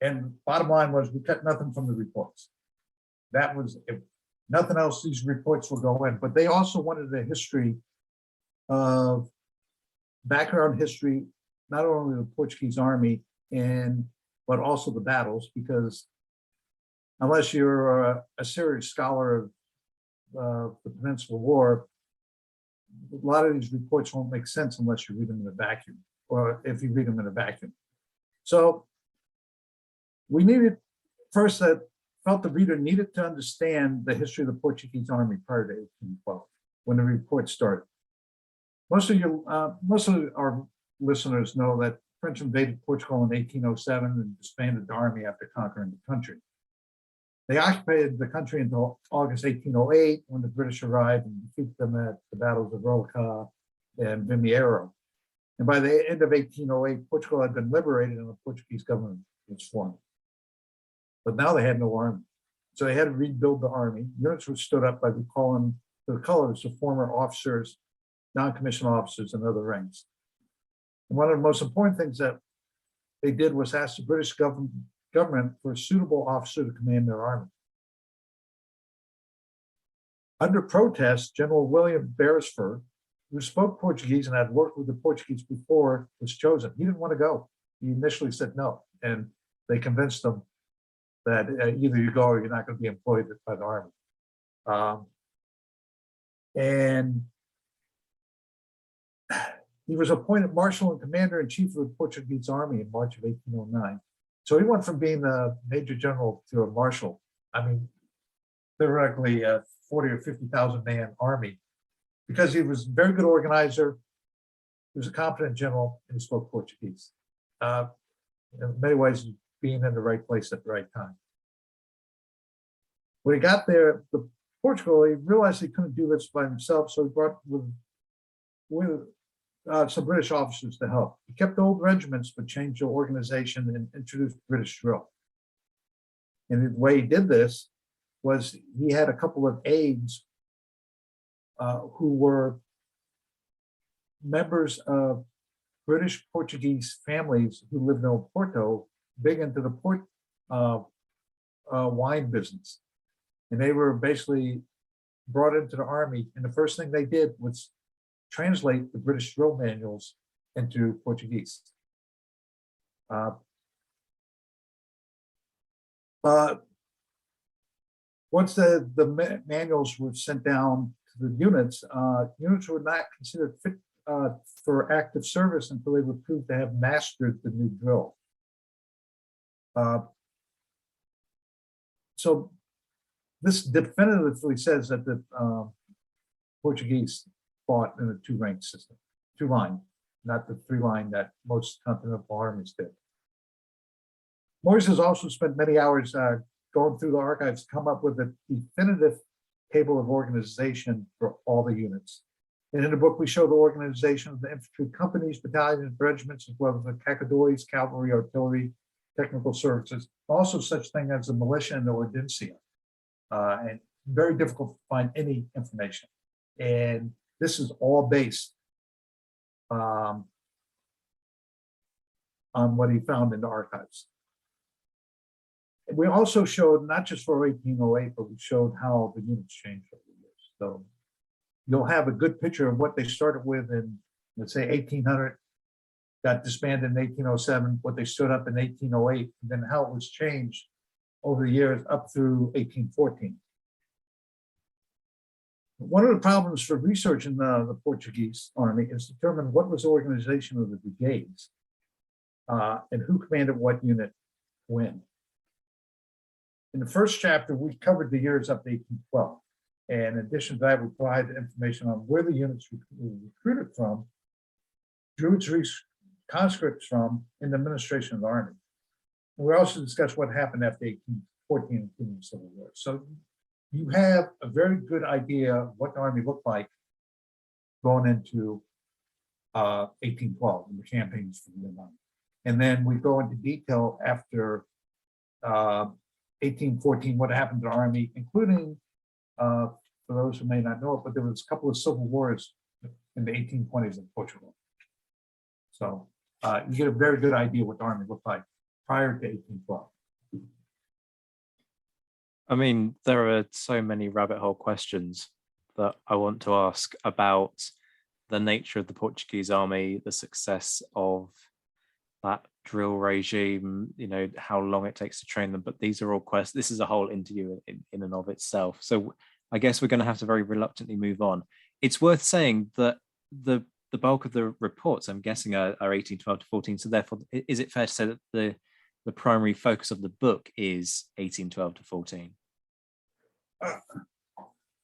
S6: And bottom line was we cut nothing from the reports. That was, if nothing else, these reports will go in. But they also wanted a history of background history, not only the Portuguese army, but also the battles, because unless you're a serious scholar of the Peninsular War, a lot of these reports won't make sense unless you read them in a vacuum, or if you read them in a vacuum. So we needed, first, that felt the reader needed to understand the history of the Portuguese army prior to 1812, when the report started. Most of our listeners know that French invaded Portugal in 1807 and disbanded the army after conquering the country. They occupied the country until August 1808, when the British arrived and defeated them at the battles of Roliça and Vimiero. And by the end of 1808, Portugal had been liberated and the Portuguese government was formed. But now they had no army. So they had to rebuild the army. Units were stood up by recalling the colors of former officers, non-commissioned officers, and other ranks. And one of the most important things that they did was ask the British government for a suitable officer to command their army. Under protest, General William Beresford, who spoke Portuguese and had worked with the Portuguese before, was chosen. He didn't want to go. He initially said no, and they convinced him that either you go or you're not going to be employed by the army. And he was appointed Marshal and Commander-in-Chief of the Portuguese Army in March of 1809. So he went from being a Major General to a Marshal. I mean, theoretically, a 40 or 50,000 man army, because he was a very good organizer, he was a competent general, and he spoke Portuguese. In many ways, being in the right place at the right time. When he got there, Portugal, he realized he couldn't do this by himself, so he brought with some British officers to help. He kept the old regiments, but changed the organization and introduced British drill. And the way he did this was he had a couple of aides who were members of British Portuguese families who lived in Porto, big into the port wine business. And they were basically brought into the army. And the first thing they did was translate the British drill manuals into Portuguese. Once the manuals were sent down to the units, units were not considered fit for active service until they were proved to have mastered the new drill. So this definitively says that the Portuguese fought in a two-rank system, two-line, not the three-line that most continental armies did. Moyes has also spent many hours going through the archives to come up with a definitive table of organization for all the units. And in the book, we show the organization of the infantry companies, battalions, regiments, as well as the categories, cavalry, artillery, technical services, also such thing as the militia and the ordinantia. And very difficult to find any information. And this is all based on what he found in the archives. We also showed, not just for 1808, but we showed how the units changed over the years. So you'll have a good picture of what they started with in, let's say, 1800, got disbanded in 1807, what they stood up in 1808, and then how it was changed over the years up through 1814. One of the problems for research in the Portuguese army is to determine what was the organization of the brigades and who commanded what unit when. In the first chapter, we covered the years up to 1812. And in addition to that, we provided information on where the units were recruited from, drew its conscripts from, in the administration of the army. And we also discussed what happened after 1814, including the Civil War. So you have a very good idea of what the army looked like going into 1812 and the campaigns for Vietnam. And then we go into detail after 1814, what happened to the army, including, for those who may not know it, but there was a couple of civil wars in the 1820s in Portugal. So you get a very good idea what the army looked like prior to 1812.
S5: I mean, there are so many rabbit hole questions that I want to ask about the nature of the Portuguese army, the success of that drill regime, how long it takes to train them. But these are all questions. This is a whole interview in and of itself. So I guess we're going to have to very reluctantly move on. It's worth saying that the bulk of the reports, I'm guessing, are 1812 to 14. So therefore, is it fair to say that the primary focus of the book is 1812 to 14?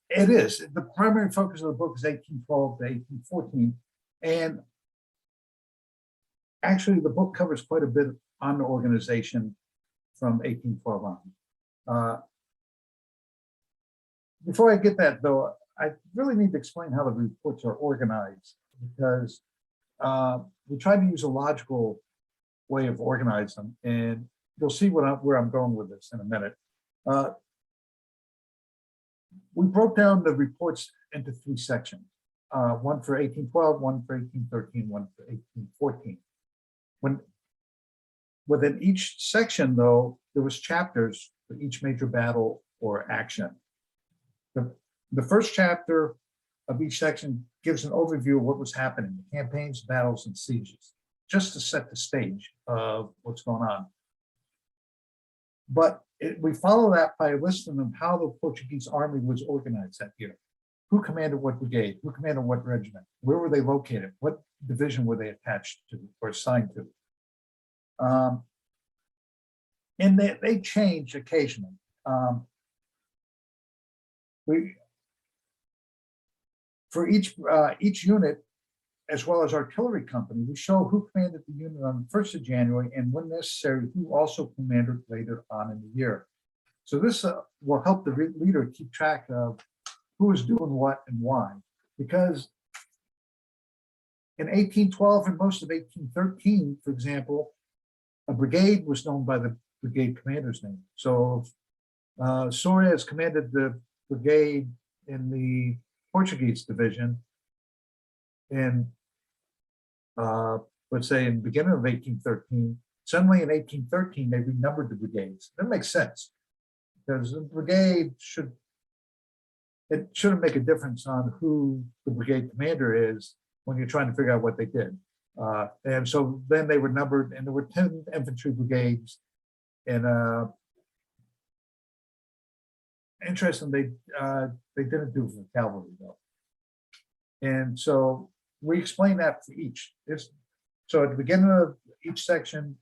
S6: It is. The primary focus of the book is 1812 to 1814. And actually, the book covers quite a bit on the organization from 1812 on. Before I get that, though, I really need to explain how the reports are organized, because we try to use a logical way of organizing them, and you'll see where I'm going with this in a minute. We broke down the reports into 3 sections, one for 1812, one for 1813, one for 1814. Within each section, though, there was chapters for each major battle or action. The first chapter of each section gives an overview of what was happening, the campaigns, battles, and sieges, just to set the stage of what's going on. But we follow that by listing of how the Portuguese army was organized that year. Who commanded what brigade? Who commanded what regiment? Where were they located? What division were they attached to or assigned to? And they change occasionally. For each unit, as well as artillery company, we show who commanded the unit on the 1st of January and, when necessary, who also commanded later on in the year. So this will help the leader keep track of who is doing what and why. Because in 1812 and most of 1813, for example, a brigade was known by the brigade commander's name. So Soares commanded the brigade in the Portuguese division in, let's say, in the beginning of 1813. Suddenly in 1813, they renumbered the brigades. That makes sense, because the brigade shouldn't make a difference on who the brigade commander is when you're trying to figure out what they did. And so then they were numbered, and there were 10 infantry brigades. And interesting, they didn't do it for cavalry, though. And so we explain that for each. So at the beginning of each section,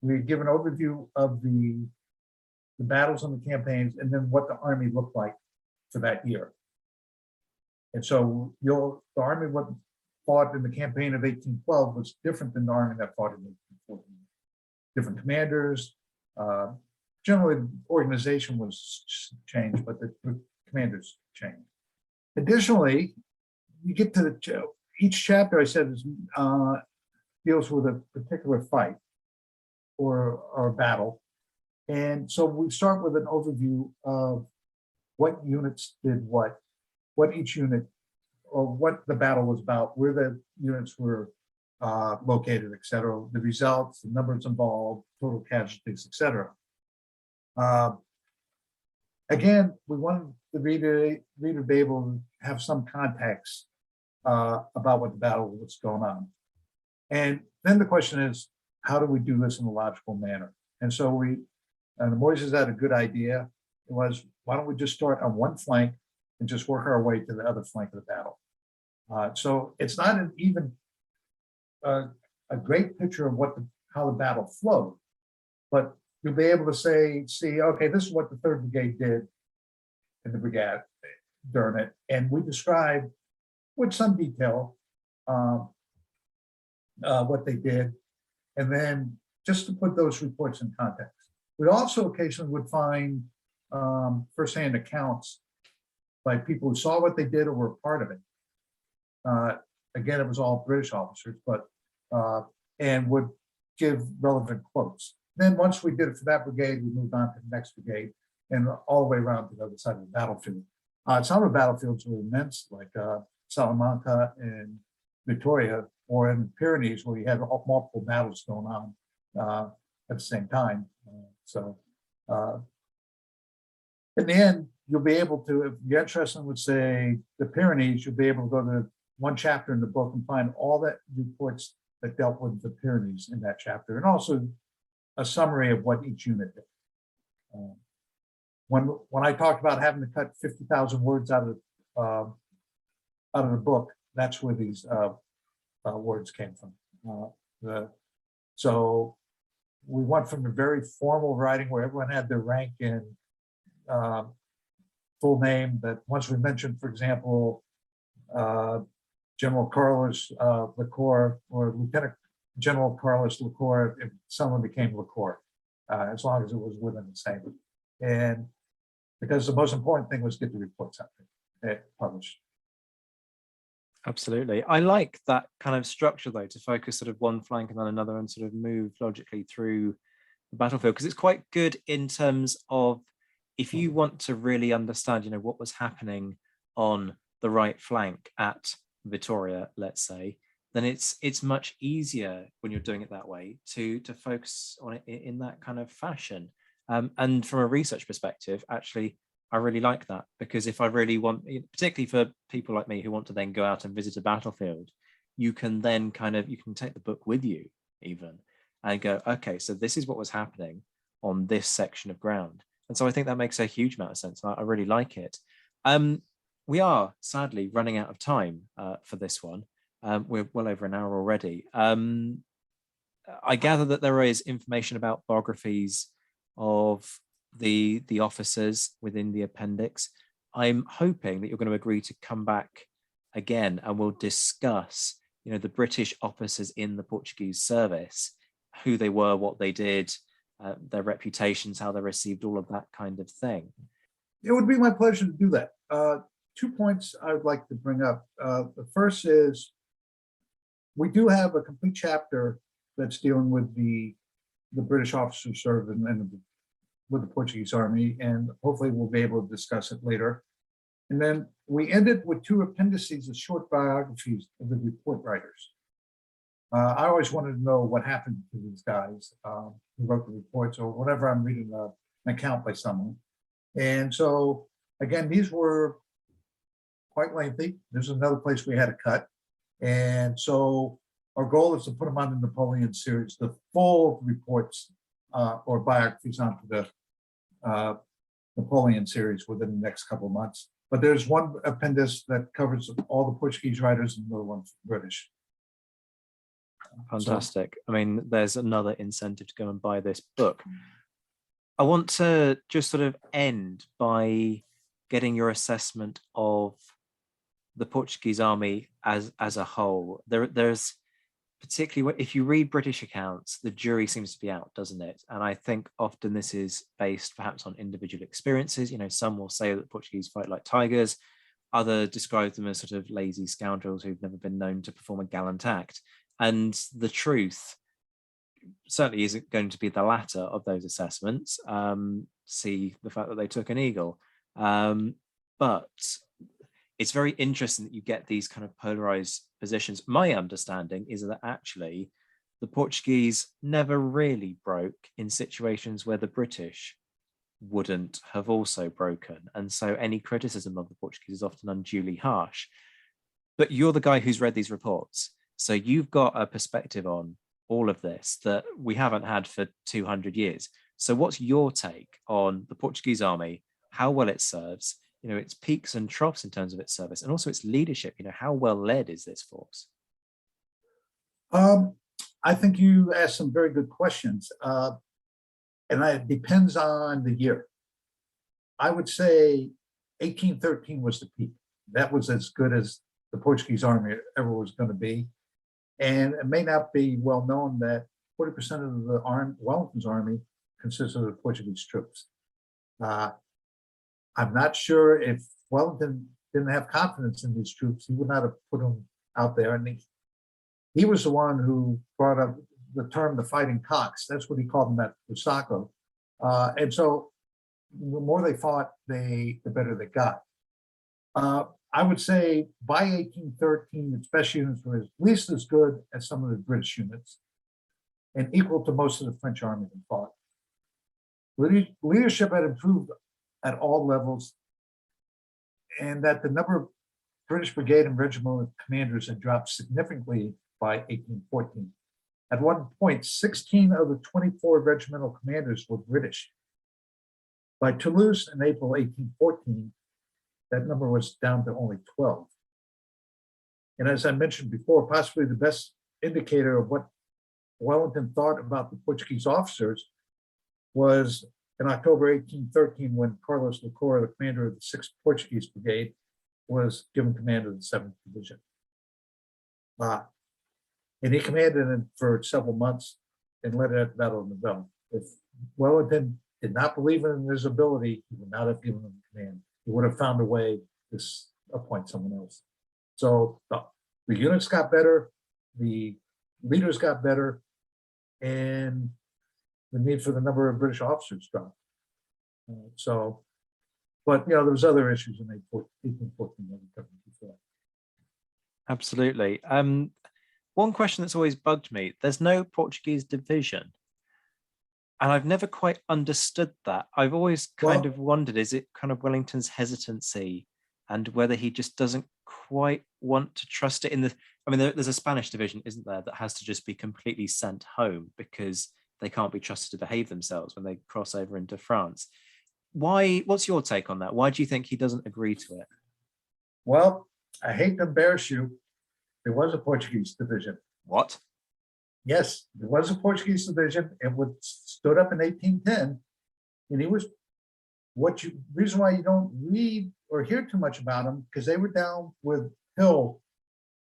S6: we give an overview of the battles and the campaigns, and then what the army looked like for that year. And so the army what fought in the campaign of 1812 was different than the army that fought in 1814. Different commanders. Generally, the organization was changed, but the commanders changed. Additionally, you get to each chapter, I said, deals with a particular fight or battle. And so we start with an overview of what units did what each unit, or what the battle was about, where the units were located, et cetera, the results, the numbers involved, total casualties, et cetera. Again, we wanted the reader to be able to have some context about what the battle was going on. And then the question is, how do we do this in a logical manner? And so the Moises had a good idea. It was, why don't we just start on one flank and just work our way to the other flank of the battle? So it's not even a great picture of how the battle flowed, but you'll be able to see, okay, this is what the 3rd Brigade did in the brigade during it. And we describe with some detail what they did. And then just to put those reports in context. We also occasionally would find firsthand accounts by people who saw what they did or were part of it. Again, it was all British officers, but and would give relevant quotes. Then once we did it for that brigade, we moved on to the next brigade and all the way around to the other side of the battlefield. Some of the battlefields were immense, like Salamanca and Victoria, or in the Pyrenees where you have multiple battles going on at the same time. In the end, you'll be able to, if you're interested in, let's say, the Pyrenees, you'll be able to go to one chapter in the book and find all that reports that dealt with the Pyrenees in that chapter, and also a summary of what each unit did. When I talked about having to cut 50,000 words out of the book, that's where these words came from. So we went from a very formal writing where everyone had their rank and full name, that once we mentioned, for example, General Carlos LaCour or Lieutenant General Carlos LaCour, if someone became LaCour, as long as it was within the same. And because the most important thing was get the reports out there, published.
S5: Absolutely. I like that kind of structure, though, to focus sort of one flank and then another and sort of move logically through the battlefield, because it's quite good in terms of if you want to really understand, you know, what was happening on the right flank at Vittoria, let's say, then it's much easier when you're doing it that way to focus on it in that kind of fashion. And from a research perspective, actually, I really like that, because if I really want, particularly for people like me who want to then go out and visit a battlefield, you can then you can take the book with you even and go, okay, so this is what was happening on this section of ground. And so I think that makes a huge amount of sense. I really like it. We are sadly running out of time for this one. We're well over an hour already. I gather that there is information about biographies of the officers within the appendix. I'm hoping that you're going to agree to come back again and we'll discuss, you know, the British officers in the Portuguese service, who they were, what they did, their reputations, how they received, all of that kind of thing.
S6: It would be my pleasure to do that. 2 points I would like to bring up. The first is we do have a complete chapter that's dealing with the British officers who served with the Portuguese Army, and hopefully we'll be able to discuss it later. And then we ended with 2 appendices of short biographies of the report writers. I always wanted to know what happened to these guys who wrote the reports, or whenever I'm reading an account by someone. And so, again, these were quite lengthy. There's another place we had to cut. And so our goal is to put them on the Napoleon series, the full reports or biographies onto the Napoleon series within the next couple of months. But there's one appendix that covers all the Portuguese writers and another one for the British.
S5: Fantastic. I mean, there's another incentive to go and buy this book. I want to just sort of end by getting your assessment of the Portuguese army as a whole. There's particularly, if you read British accounts, the jury seems to be out, doesn't it? And I think often this is based perhaps on individual experiences. You know, some will say that the Portuguese fight like tigers, others describe them as sort of lazy scoundrels who've never been known to perform a gallant act. And the truth certainly isn't going to be the latter of those assessments. See the fact that they took an eagle. But it's very interesting that you get these kind of polarized positions. My understanding is that actually the Portuguese never really broke in situations where the British wouldn't have also broken. And so any criticism of the Portuguese is often unduly harsh. But you're the guy who's read these reports. So you've got a perspective on all of this that we haven't had for 200 years. So what's your take on the Portuguese army, how well it serves, you know, its peaks and troughs in terms of its service, and also its leadership? You know, how well led is this force?
S6: I think you asked some very good questions. And it depends on the year. I would say 1813 was the peak. That was as good as the Portuguese army ever was going to be. And it may not be well known that 40% of the Wellington's army consisted of Portuguese troops. I'm not sure if Wellington didn't have confidence in these troops, he would not have put them out there. And he was the one who brought up the term the fighting cocks. That's what he called them at Lusaka. And so the more they fought, the better they got. I would say by 1813, its best units were at least as good as some of the British units and equal to most of the French army that fought. Leadership had improved at all levels, and that the number of British brigade and regimental commanders had dropped significantly by 1814. At one point, 16 of the 24 regimental commanders were British. By Toulouse in April 1814, that number was down to only 12. And as I mentioned before, possibly the best indicator of what Wellington thought about the Portuguese officers was in October 1813, when Carlos Licor, the commander of the 6th Portuguese Brigade, was given command of the 7th Division. And he commanded it for several months and led it at the Battle of Nivelle. If Wellington did not believe in his ability, he would not have given him command. He would have found a way to appoint someone else. So the units got better, the leaders got better, and the need for the number of British officers dropped. But there was other issues in 1814 that we covered before.
S5: Absolutely. One question that's always bugged me, there's no Portuguese division. And I've never quite understood that. I've always kind of wondered, is it kind of Wellington's hesitancy and whether he just doesn't quite want to trust it in the... I mean, there's a Spanish division, isn't there, that has to just be completely sent home because they can't be trusted to behave themselves when they cross over into France. Why? What's your take on that? Why do you think he doesn't agree to it?
S6: Well, I hate to embarrass you. There was a Portuguese division.
S5: What?
S6: Yes, there was a Portuguese division. It stood up in 1810, and he was reason why you don't read or hear too much about him, because they were down with Hill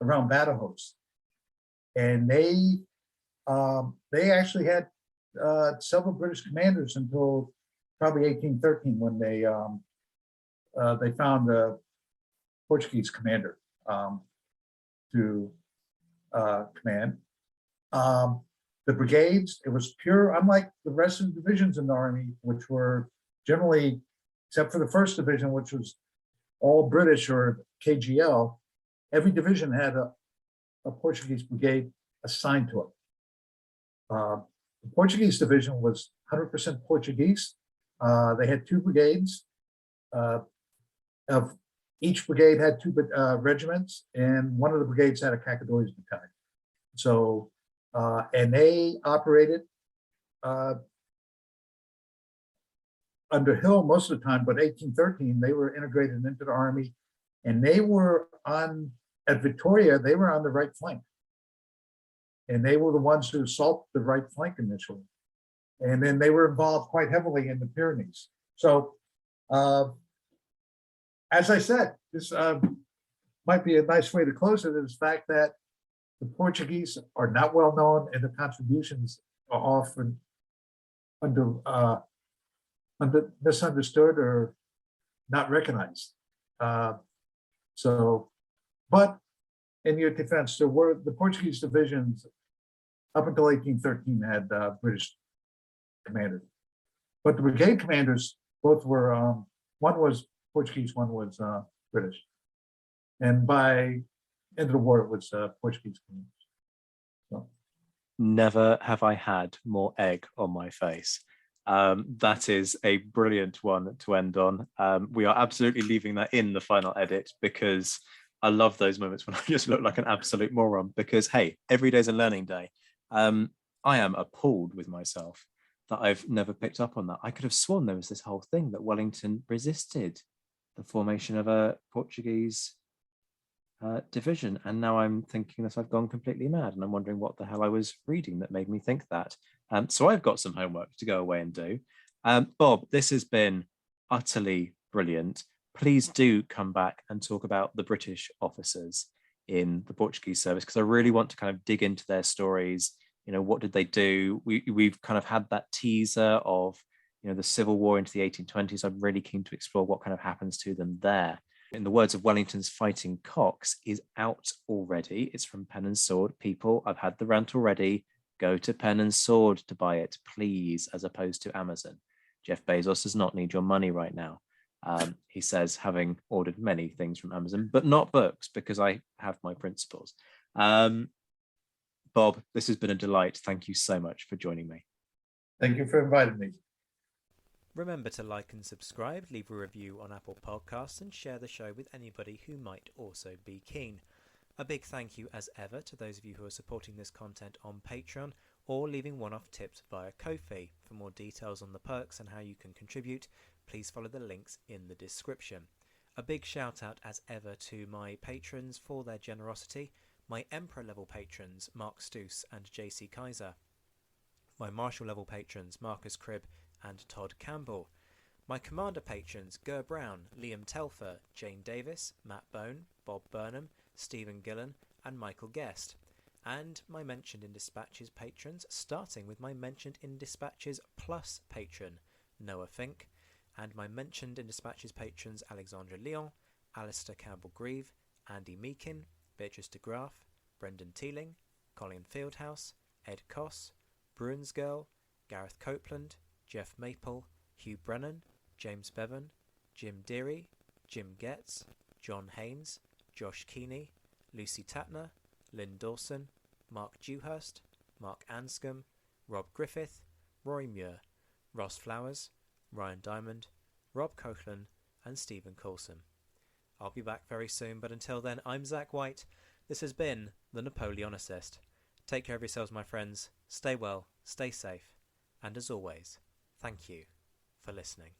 S6: around Badajoz, and they actually had several British commanders until probably 1813 when they found a Portuguese commander to command. The brigades, it was pure, unlike the rest of the divisions in the army, which were generally, except for the 1st Division, which was all British or KGL, every division had a Portuguese brigade assigned to it. The Portuguese division was 100% Portuguese. They had 2 brigades. Of each brigade had 2 regiments, and one of the brigades had a Cacadores battalion. So, and they operated under Hill most of the time, but 1813, they were integrated into the army, and they were at Victoria, they were on the right flank. And they were the ones who assaulted the right flank initially. And then they were involved quite heavily in the Pyrenees. So, as I said, this might be a nice way to close it, is the fact that the Portuguese are not well known, and the contributions are often misunderstood or not recognized. But in your defense, there were the Portuguese divisions up until 1813 had British commanders, but the brigade commanders both were one was Portuguese, one was British, and by end of the war it was Portuguese commanders. So.
S5: Never have I had more egg on my face. That is a brilliant one to end on. We are absolutely leaving that in the final edit, because I love those moments when I just look like an absolute moron, because hey, every day's a learning day. I am appalled with myself that I've never picked up on that. I could have sworn there was this whole thing that Wellington resisted the formation of a Portuguese division, and now I'm thinking that I've gone completely mad, and I'm wondering what the hell I was reading that made me think that. So I've got some homework to go away and do. Bob, this has been utterly brilliant. Please do come back and talk about the British officers in the Portuguese service, because I really want to kind of dig into their stories. What did they do? We've kind of had that teaser of, the Civil War into the 1820s. I'm really keen to explore what kind of happens to them there. In the words of Wellington's Fighting Cocks, is out already. It's from Pen and Sword. People, I've had the rant already. Go to Pen and Sword to buy it, please, as opposed to Amazon. Jeff Bezos does not need your money right now. He says, having ordered many things from Amazon, but not books, because I have my principles. Bob, this has been a delight. Thank you so much for joining me.
S6: Thank you for inviting me.
S11: Remember to like and subscribe, leave a review on Apple Podcasts, and share the show with anybody who might also be keen. A big thank you as ever to those of you who are supporting this content on Patreon or leaving one-off tips via Ko-fi. For more details on the perks and how you can contribute, please follow the links in the description. A big shout out as ever to my patrons for their generosity, my Emperor level patrons Mark Stoos and JC Kaiser, my Marshal level patrons Marcus Cribb and Todd Campbell, my Commander patrons Ger Brown, Liam Telfer, Jane Davis, Matt Bone, Bob Burnham, Stephen Gillen and Michael Guest, and my Mentioned in Dispatches patrons, starting with my Mentioned in Dispatches Plus patron Noah Fink, and my Mentioned in Dispatches patrons Alexandra Leon, Alistair Campbell-Grieve, Andy Meakin, Beatrice de Graaf, Brendan Teeling, Colin Fieldhouse, Ed Koss, Bruins Girl, Gareth Copeland, Jeff Maple, Hugh Brennan, James Bevan, Jim Deary, Jim Getz, John Haynes, Josh Keeney, Lucy Tatner, Lynn Dawson, Mark Dewhurst, Mark Anscombe, Rob Griffith, Roy Muir, Ross Flowers, Ryan Diamond, Rob Coughlin and Stephen Coulson. I'll be back very soon, but until then, I'm Zach White. This has been The Napoleonicist. Take care of yourselves, my friends. Stay well, stay safe, and as always, thank you for listening.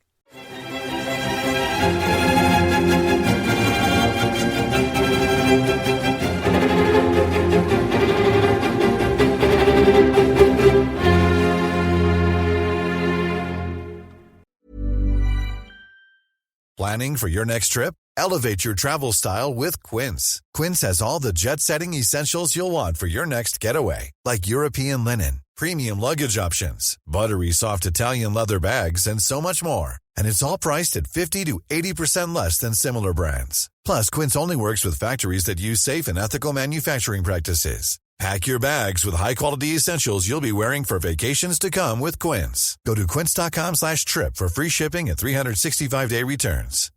S2: Planning for your next trip? Elevate your travel style with Quince. Quince has all the jet-setting essentials you'll want for your next getaway, like European linen, premium luggage options, buttery soft Italian leather bags, and so much more. And it's all priced at 50 to 80% less than similar brands. Plus, Quince only works with factories that use safe and ethical manufacturing practices. Pack your bags with high-quality essentials you'll be wearing for vacations to come with Quince. Go to quince.com/trip for free shipping and 365-day returns.